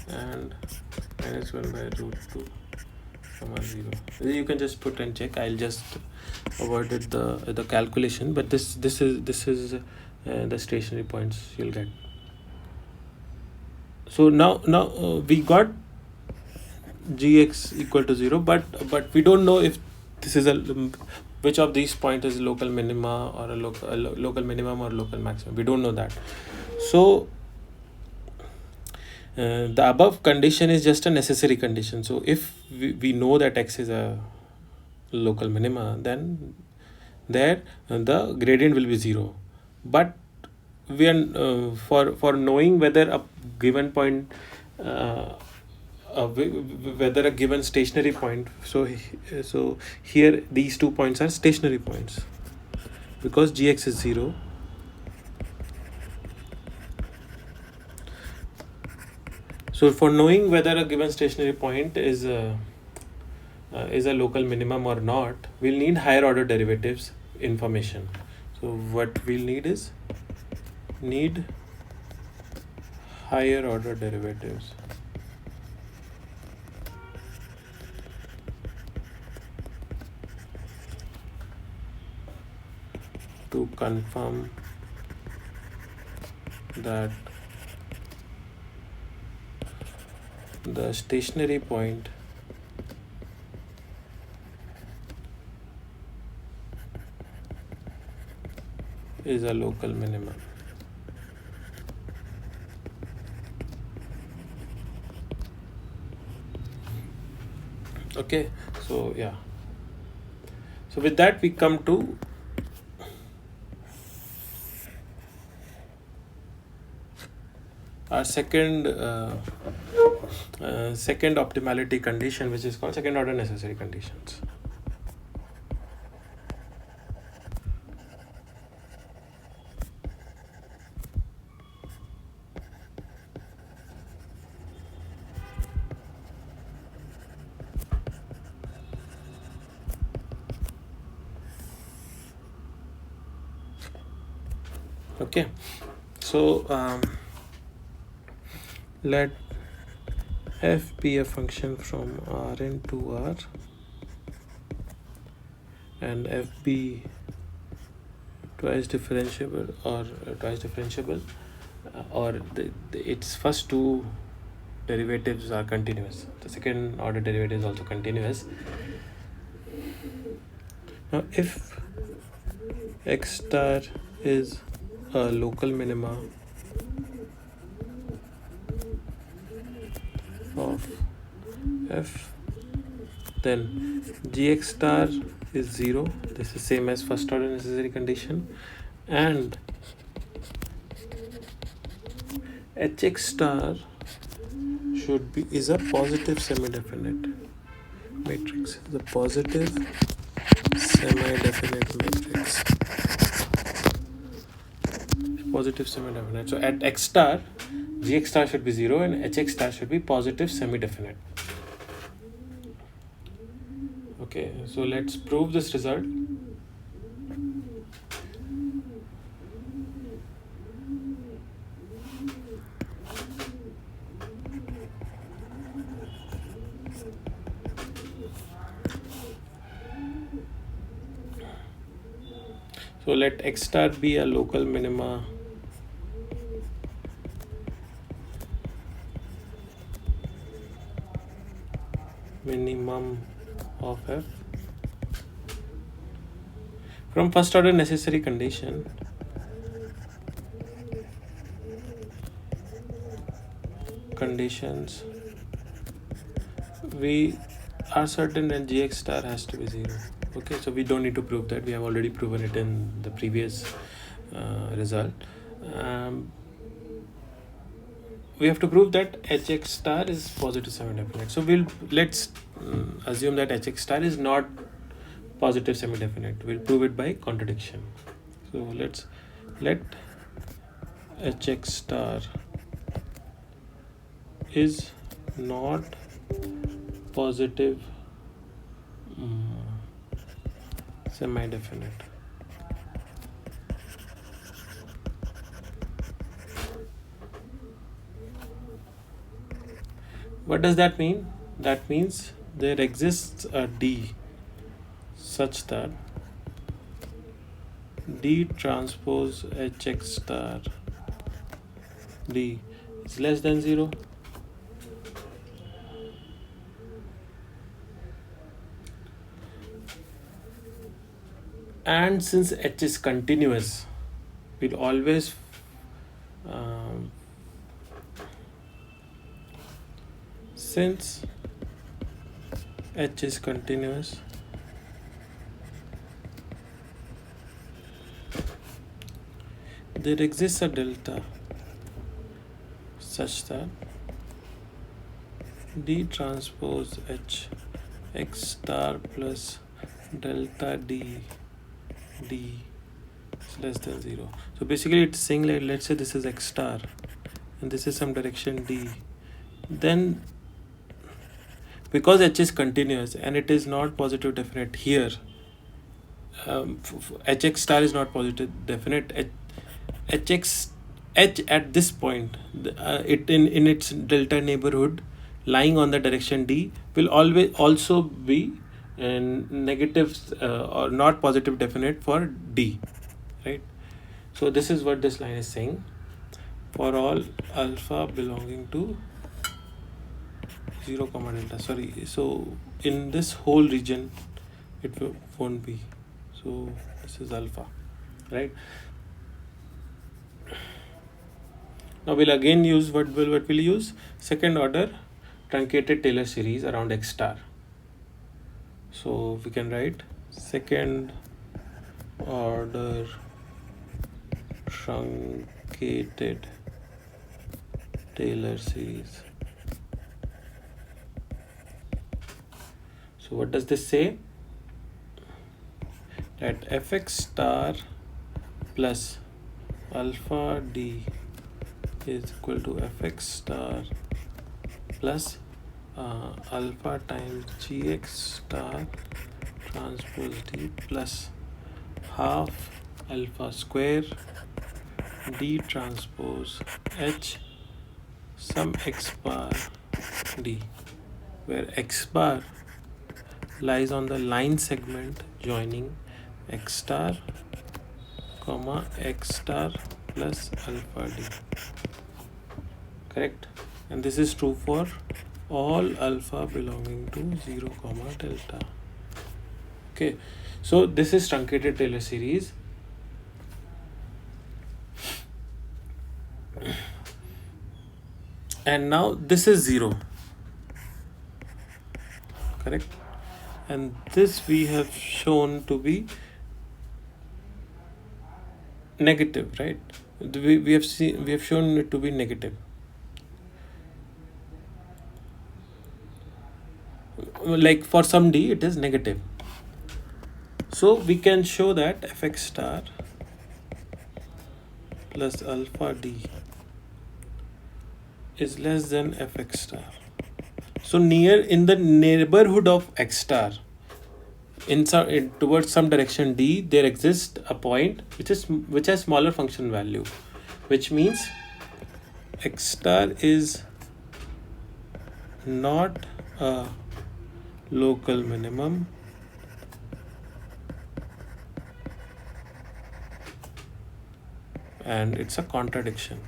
and minus 1 by root 2 comma 0. You can just put and check. I'll just avoided the calculation, but this is the stationary points you'll get. So now we got gx equal to 0, but we don't know if this is which of these points is local minima or a local minimum or local maximum. We don't know that. So the above condition is just a necessary condition. So if we know that x is a local minima, then there the gradient will be 0. But we are for knowing whether a given point whether a given stationary point, so here these 2 points are stationary points because gx is 0. So for knowing whether a given stationary point is a local minimum or not, we'll need higher order derivatives information. So what we'll need is higher order derivatives to confirm that the stationary point is a local minimum. Okay, so yeah. So with that we come to our second optimality condition, which is called second order necessary conditions. Okay, so let f be a function from Rn to R and f be twice differentiable or its first two derivatives are continuous. The second order derivative is also continuous. Now, if x star is a local minima of f, then gx star is 0. This is same as first order necessary condition, and hx star should be is a positive semi-definite matrix. The positive semi-definite matrix. Positive semi-definite. So at x star, gx star should be 0 and hx star should be positive semi-definite. Okay, so let's prove this result. So let x star be a local minima minimum of f from first order necessary condition conditions. We are certain that gx star has to be 0. Okay, so we don't need to prove that. We have already proven it in the previous result. We have to prove that hx star is positive semi-definite. So let's assume that hx star is not positive semi-definite. We'll prove it by contradiction. So let's let hx star is not positive semi-definite. What does that mean? That means there exists a D such that D transpose hx star D is less than 0. And since H is continuous, we'll always since H is continuous, there exists a delta such that D transpose H x star plus delta D is less than 0. So basically it's saying, like, let's say this is x star and this is some direction D, then because H is continuous and it is not positive definite here, Hx star is not positive definite. H at this point, it in its delta neighborhood lying on the direction D will always also be negative or not positive definite for D, right? So this is what this line is saying. For all alpha belonging to 0 comma delta, sorry, so in this whole region it won't be. So this is alpha, right? Now we'll again use what we'll use second order truncated Taylor series around x star. So we can write second order truncated Taylor series. So what does this say? That fx star plus alpha D is equal to fx star plus alpha times gx star transpose D plus half alpha square D transpose H some x bar D, where x bar lies on the line segment joining x star comma x star plus alpha D. correct? And this is true for all alpha belonging to 0 comma delta. Okay, so this is truncated Taylor series. And now this is 0, correct? And this we have shown to be negative, right? We have shown it to be negative. Like for some d it is negative. So we can show that fx star plus alpha d is less than fx star. So in the neighborhood of x star, towards some direction d, there exists a point which has smaller function value, which means x star is not a local minimum and it's a contradiction,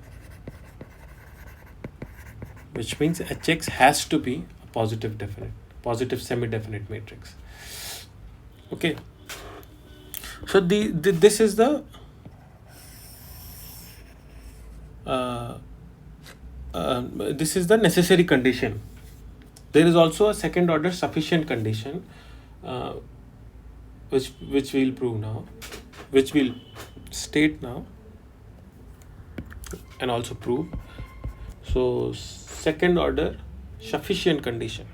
which means Hx has to be a positive semi-definite matrix. Okay, so this is the necessary condition. There is also a second order sufficient condition, which we'll prove now, which we'll state now and also prove. So second order sufficient condition.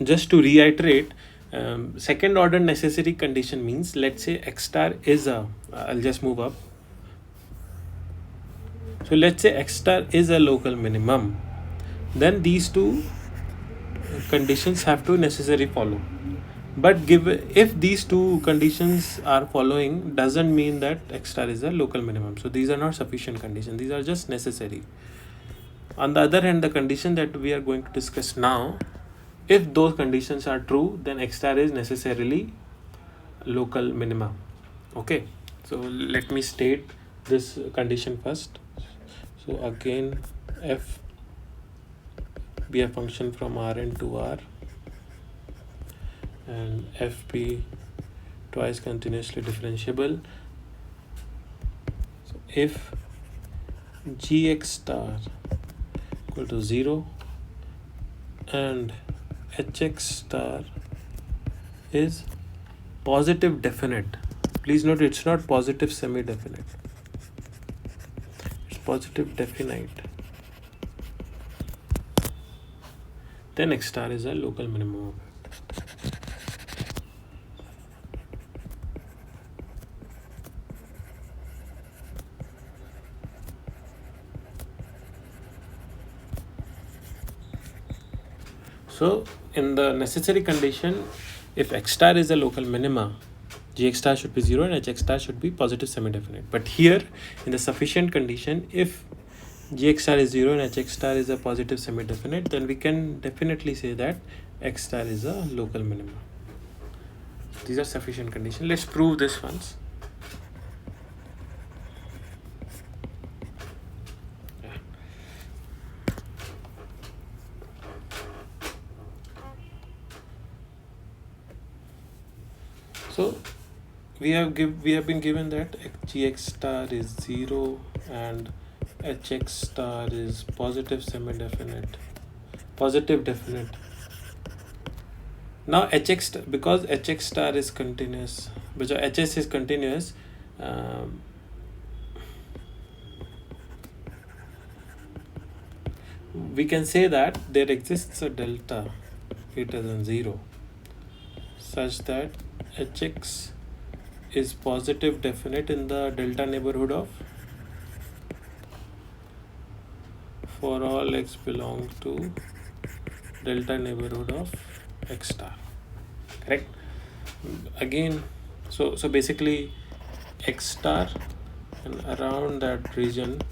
Just to reiterate, second order necessary condition means, let's say x star is I'll just move up. So let's say x star is a local minimum, then these two conditions have to necessarily follow. But if these two conditions are following, doesn't mean that x star is a local minimum. So these are not sufficient conditions, these are just necessary. On the other hand, the condition that we are going to discuss now, if those conditions are true, then x star is necessarily local minima. Okay, so let me state this condition first. So again, f be a function from Rn to R, and f be twice continuously differentiable. So if gx star equal to 0 and hx star is positive definite, please note it's not positive semi-definite, it's positive definite, then x star is a local minimum of it. So in the necessary condition, if x star is a local minima, gx star should be 0 and hx star should be positive semi-definite. But here in the sufficient condition, if gx star is 0 and hx star is a positive semi-definite, then we can definitely say that x star is a local minima. These are sufficient conditions. Let's prove this once. So we have been given that gx star is 0 and hx star is positive semi-definite, positive definite. Now because hx star is continuous, because hs is continuous, we can say that there exists a delta greater than 0 such that hx is positive definite in the delta neighborhood of for all x belong to delta neighborhood of x star, correct? Again, so basically x star and around that region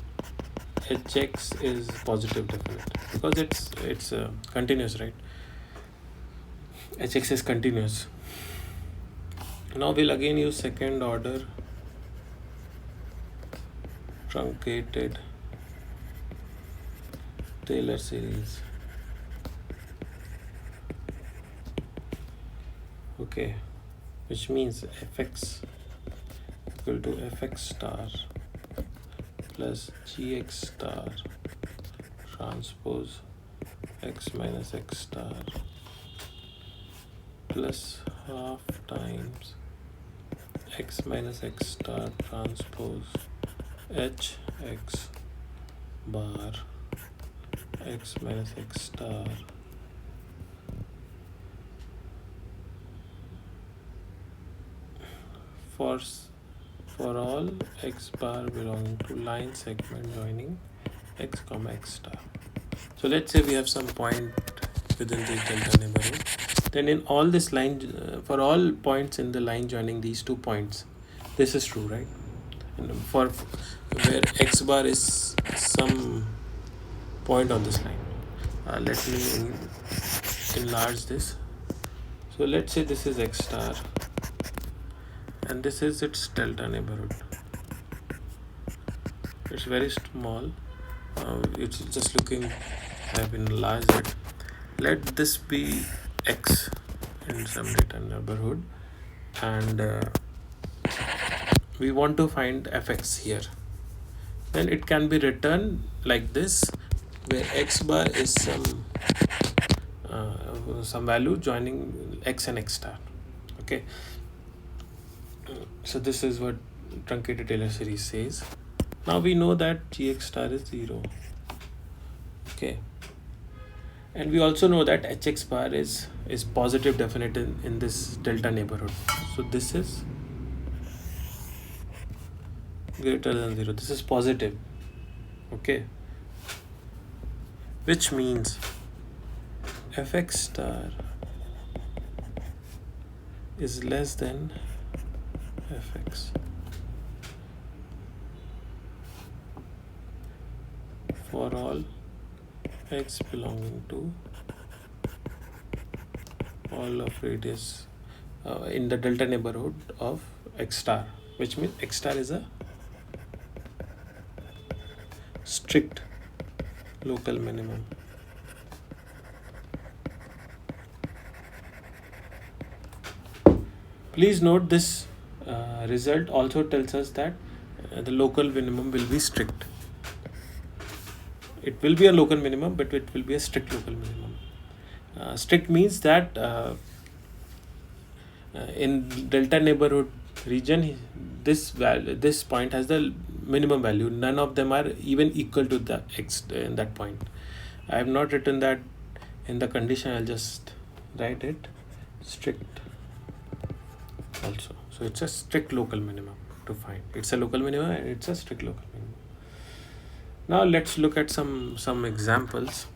hx is positive definite because it's continuous, right? Hx is continuous. Now we'll again use second order truncated Taylor series. Okay, which means fx equal to fx star plus gx star transpose x minus x star plus half times x minus x star transpose h x bar x minus x star for all x bar belonging to line segment joining x comma x star. So let's say we have some point within this delta neighborhood. Then in all this line, for all points in the line joining these 2 points, this is true, right? And for where x bar is some point on this line. Let me enlarge this. So let's say this is x star and this is its delta neighborhood. It's very small. It's just looking, I've enlarged it. Let this be x in some data neighborhood, and we want to find fx here. Then it can be written like this, where x bar is some value joining x and x star. Okay, so this is what truncated Taylor series says. Now we know that gx star is 0. Okay, and we also know that hx bar is positive definite in this delta neighborhood. So this is greater than 0. This is positive. Okay, which means fx star is less than fx for all x belonging to all of radius in the delta neighborhood of x star, which means x star is a strict local minimum. Please note this result also tells us that the local minimum will be strict. It will be a local minimum, but it will be a strict local minimum. Strict means that in delta neighborhood region, this point has the minimum value. None of them are even equal to the x in that point. I have not written that in the condition. I'll just write it strict also. So it's a strict local minimum to find. It's a local minimum and it's a strict local minimum. Now let's look at some examples.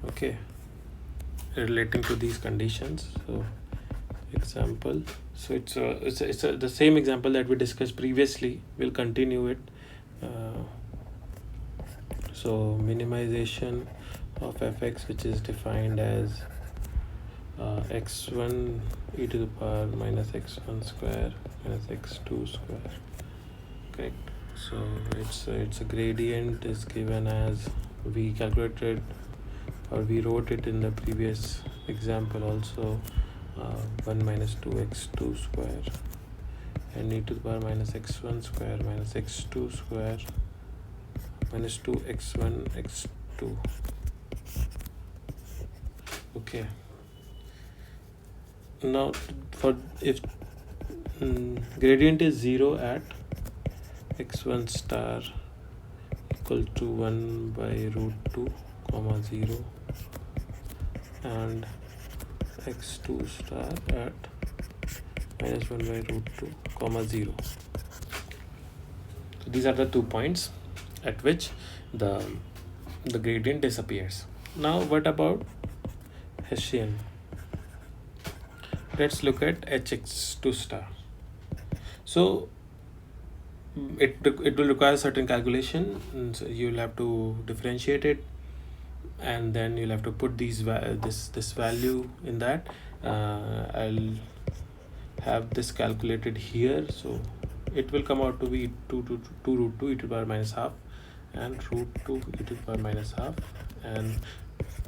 Okay, relating to these conditions. So example. So it's the same example that we discussed previously. We'll continue it. So minimization of fx, which is defined as x1 e to the power minus x1 square minus x2 square. Correct. So it's a gradient is given as we calculated, or we wrote it in the previous example also, 1 minus 2x2 square and e to the power minus x1 square minus x2 square minus 2x1 x2. Okay, now for if gradient is 0 at x1 star equal to 1 by root 2 comma 0 and x2 star at minus 1 by root 2 comma 0. So these are the 2 points at which the gradient disappears. Now what about Hessian? Let's look at hx2 star. So it will require certain calculation, and so you'll have to differentiate it, and then you'll have to put this value in that. I'll have this calculated here, so it will come out to be 2 root 2 e to the power minus half and root 2 e to the power minus half, and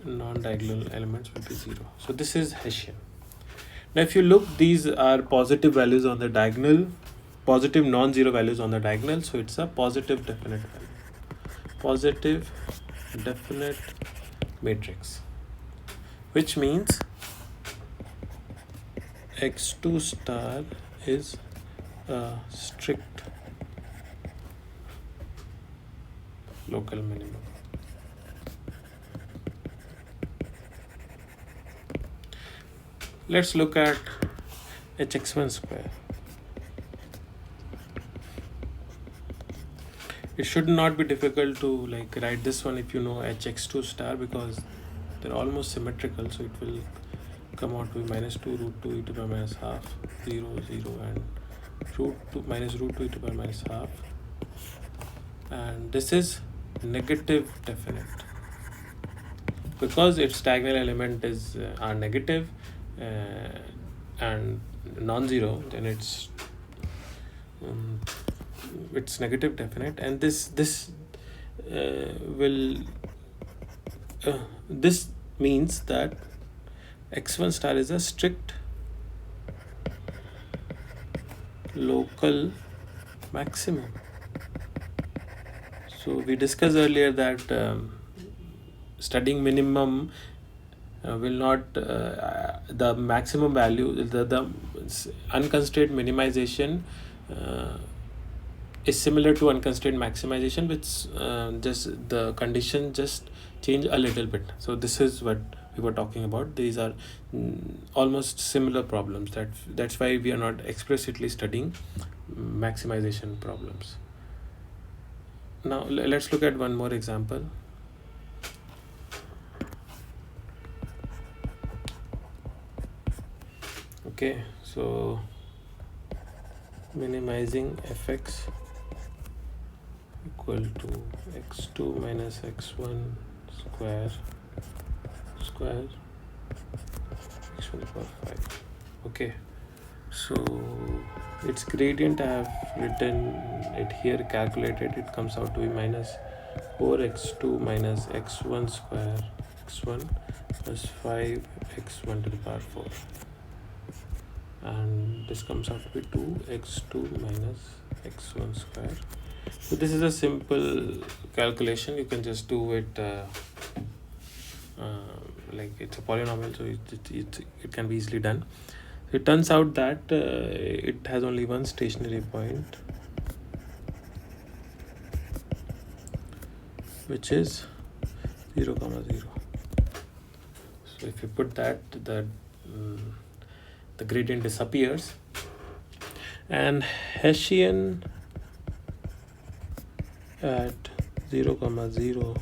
non-diagonal elements will be 0. So this is Hessian. Now if you look, these are positive values on the diagonal, positive non-zero values on the diagonal, so it's a positive definite value, positive definite matrix, which means x2 star is a strict local minimum. Let's look at hx1 square. It should not be difficult to like write this one if you know hx2 star, because they're almost symmetrical, so it will come out to be minus 2 root 2 e to the power minus half, 0 0, and root 2 minus root 2 e to the power minus half, and this is negative definite because its diagonal element is are negative and non-zero, then it's negative definite, and this means that x1 star is a strict local maximum. So we discussed earlier that studying minimum will not the maximum value, the unconstrained minimization is similar to unconstrained maximization, which just the condition just change a little bit. So this is what we were talking about. These are almost similar problems. That's why we are not explicitly studying maximization problems. Now let's look at one more example. Okay, so minimizing fx equal to x2 minus x1 square x1 to the power 5. Okay, so its gradient I have written it here, calculated. It comes out to be minus 4x2 minus x1 square x1 plus 5x1 to the power 4, and this comes out to be 2x2 minus x1 square. So this is a simple calculation. You can just do it like it's a polynomial, so it can be easily done. It turns out that it has only one stationary point, which is 0, 0. So if you put that, the gradient disappears, and Hessian at 0, 0,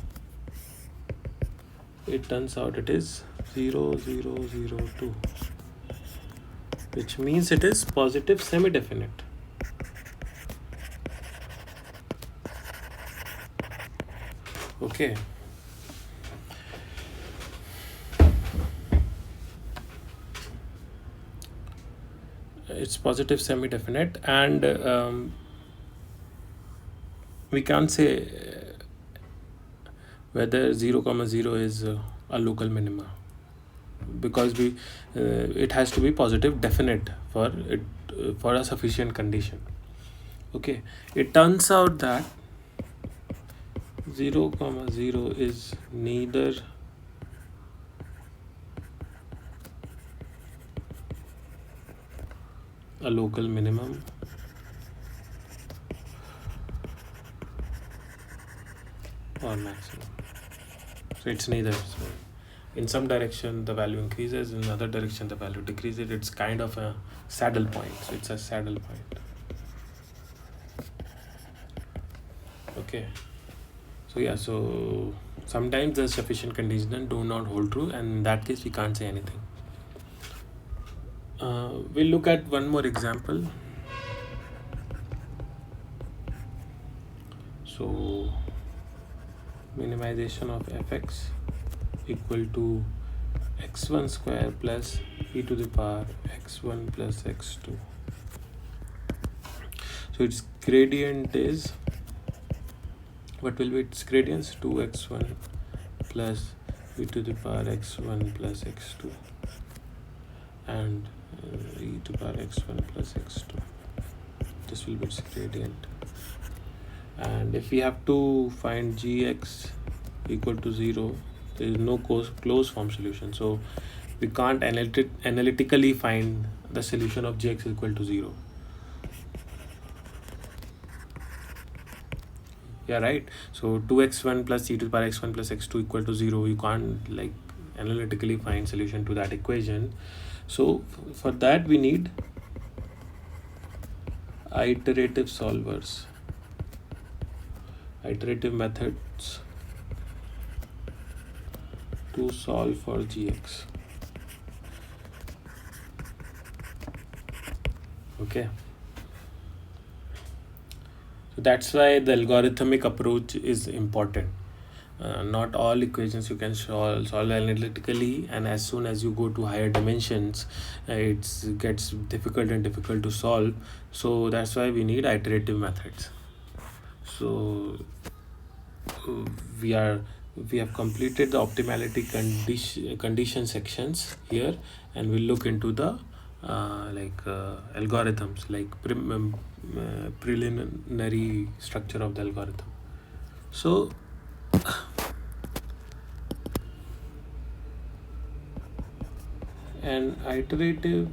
it turns out it is 0, 0, 0, 2, which means it is positive semi-definite. Okay. It's positive semi-definite, and we can't say whether 0, 0 is a local minima, because it has to be positive definite for it for a sufficient condition. Okay, it turns out that 0, 0 is neither a local minimum or maximum. So it's neither. So in some direction the value increases, in another direction the value decreases. It's kind of a saddle point. So it's a saddle point. Okay. So yeah, so sometimes the sufficient conditions do not hold true, and in that case we can't say anything. We'll look at one more example. So minimization of fx equal to x1 square plus e to the power x1 plus x2. So its gradient is, what will be its gradients? 2x1 plus e to the power x1 plus x2 and e to the power x1 plus x2. This will be its gradient. And if we have to find gx equal to 0, there is no closed form solution, so we can't analytically find the solution of gx equal to 0. Yeah, right. So 2x1 plus e to the power x1 plus x2 equal to 0, you can't like analytically find solution to that equation. So for that we need iterative solvers, iterative methods to solve for gx. Okay, so that's why the algorithmic approach is important. Not all equations you can solve analytically, and as soon as you go to higher dimensions, it gets difficult to solve. So that's why we need iterative methods. So we have completed the optimality condition sections here, and we'll look into the algorithms, like preliminary structure of the algorithm. So an iterative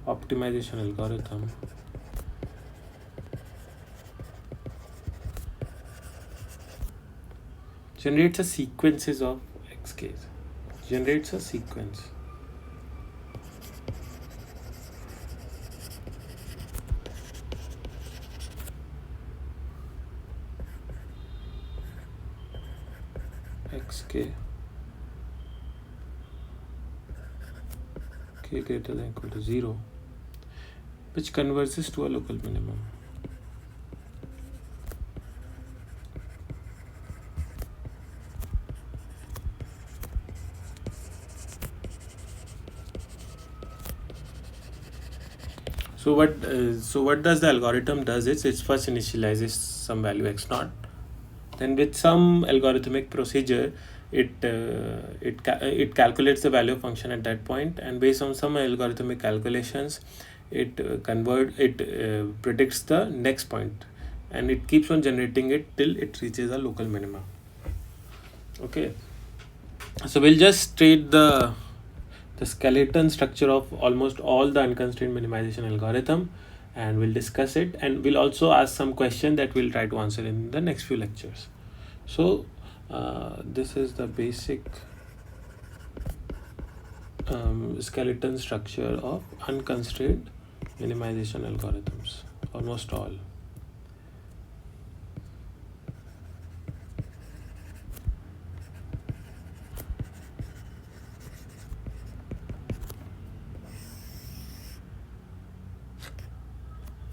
optimization algorithm generates a sequences of xk's, generates a sequence. xk k greater than equal to 0, which converges to a local minimum. So what does the algorithm does is it first initializes some value x0, then with some algorithmic procedure it calculates the value of function at that point, and based on some algorithmic calculations it predicts the next point, and it keeps on generating it till it reaches a local minima. Okay, so we'll just state the skeleton structure of almost all the unconstrained minimization algorithm, and we'll discuss it, and we'll also ask some question that we'll try to answer in the next few lectures. So this is the basic skeleton structure of unconstrained minimization algorithms, almost all.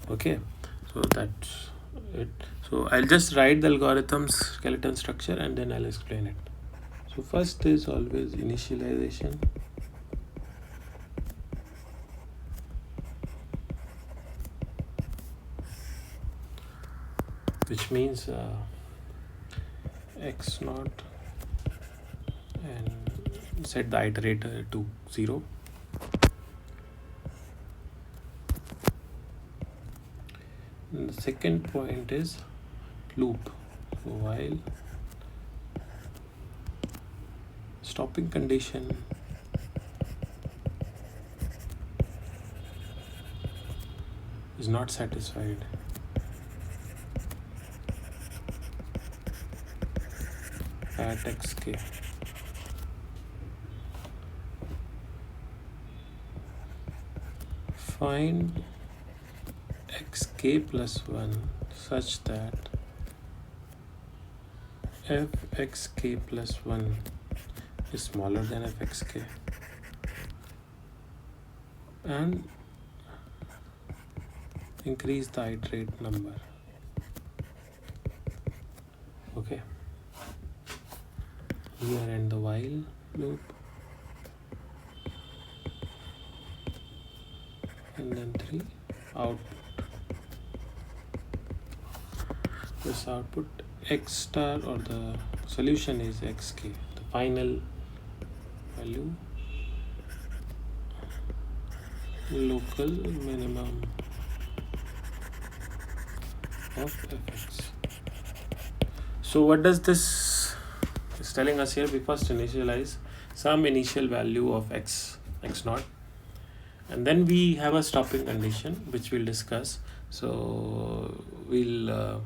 Okay, so that's it. So I'll just write the algorithm's skeleton structure and then I'll explain it. So first is always initialization, which means x0 and set the iterator to 0. And the second point is loop. So while stopping condition is not satisfied, at xk, find xk plus 1 such that fxk plus 1 is smaller than fxk, and increase the iterate number. Okay, here end the while loop, and then 3 out. This output x star, or the solution is xk, the final value, local minimum of fx. So what does this is telling us here? We first initialize some initial value of x naught, and then we have a stopping condition which we'll discuss. So we'll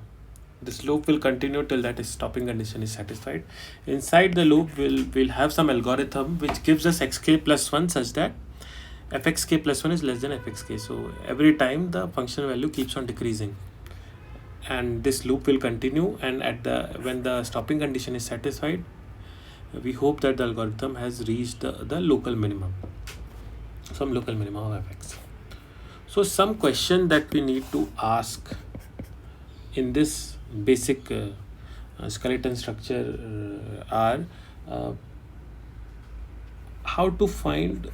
this loop will continue till that stopping condition is satisfied. Inside the loop we'll have some algorithm which gives us xk plus 1 such that fxk plus 1 is less than fxk. So every time the function value keeps on decreasing, and this loop will continue, and when the stopping condition is satisfied, we hope that the algorithm has reached the local minimum, some local minimum of fx. So some question that we need to ask in this basic skeleton structure are how to find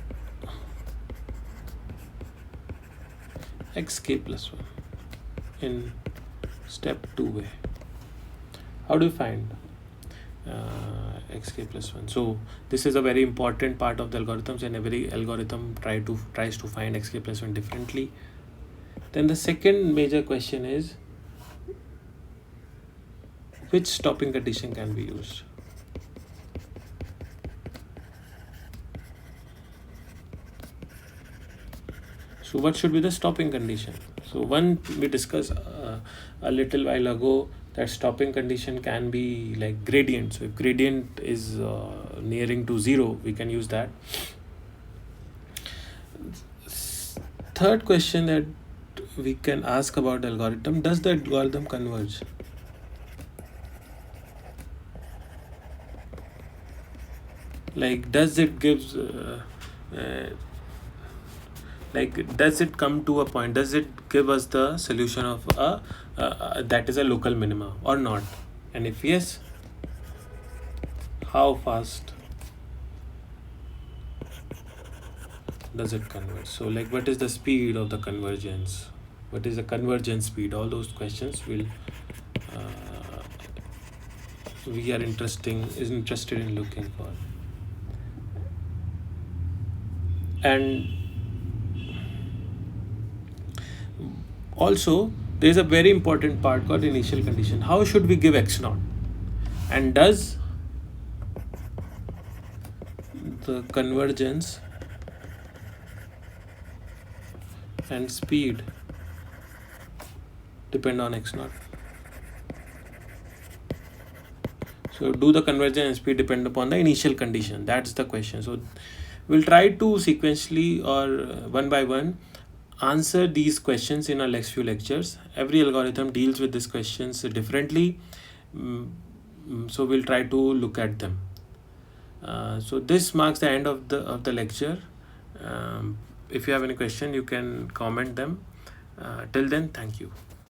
xk plus 1 in step 2 way. How do you find xk plus 1? So this is a very important part of the algorithms, and every algorithm tries to find xk plus 1 differently. Then the second major question is, which stopping condition can be used? So what should be the stopping condition? So one we discussed a little while ago, that stopping condition can be like gradient. So if gradient is nearing to 0, we can use that. Third question that we can ask about the algorithm: does the algorithm converge? Like, does it gives does it come to a point, does it give us the solution of that is a local minima or not? And if yes, how fast does it converge? So like, what is the speed of the convergence? What is the convergence speed? All those questions will we are interested in looking for. And also there is a very important part called initial condition. How should we give x naught? And does the convergence and speed depend on x naught? So do the convergence and speed depend upon the initial condition? That's the question. So we'll try to sequentially or one by one answer these questions in our next few lectures. Every algorithm deals with these questions differently, so we'll try to look at them. So this marks the end of the lecture. If you have any question, you can comment them. Till then, thank you.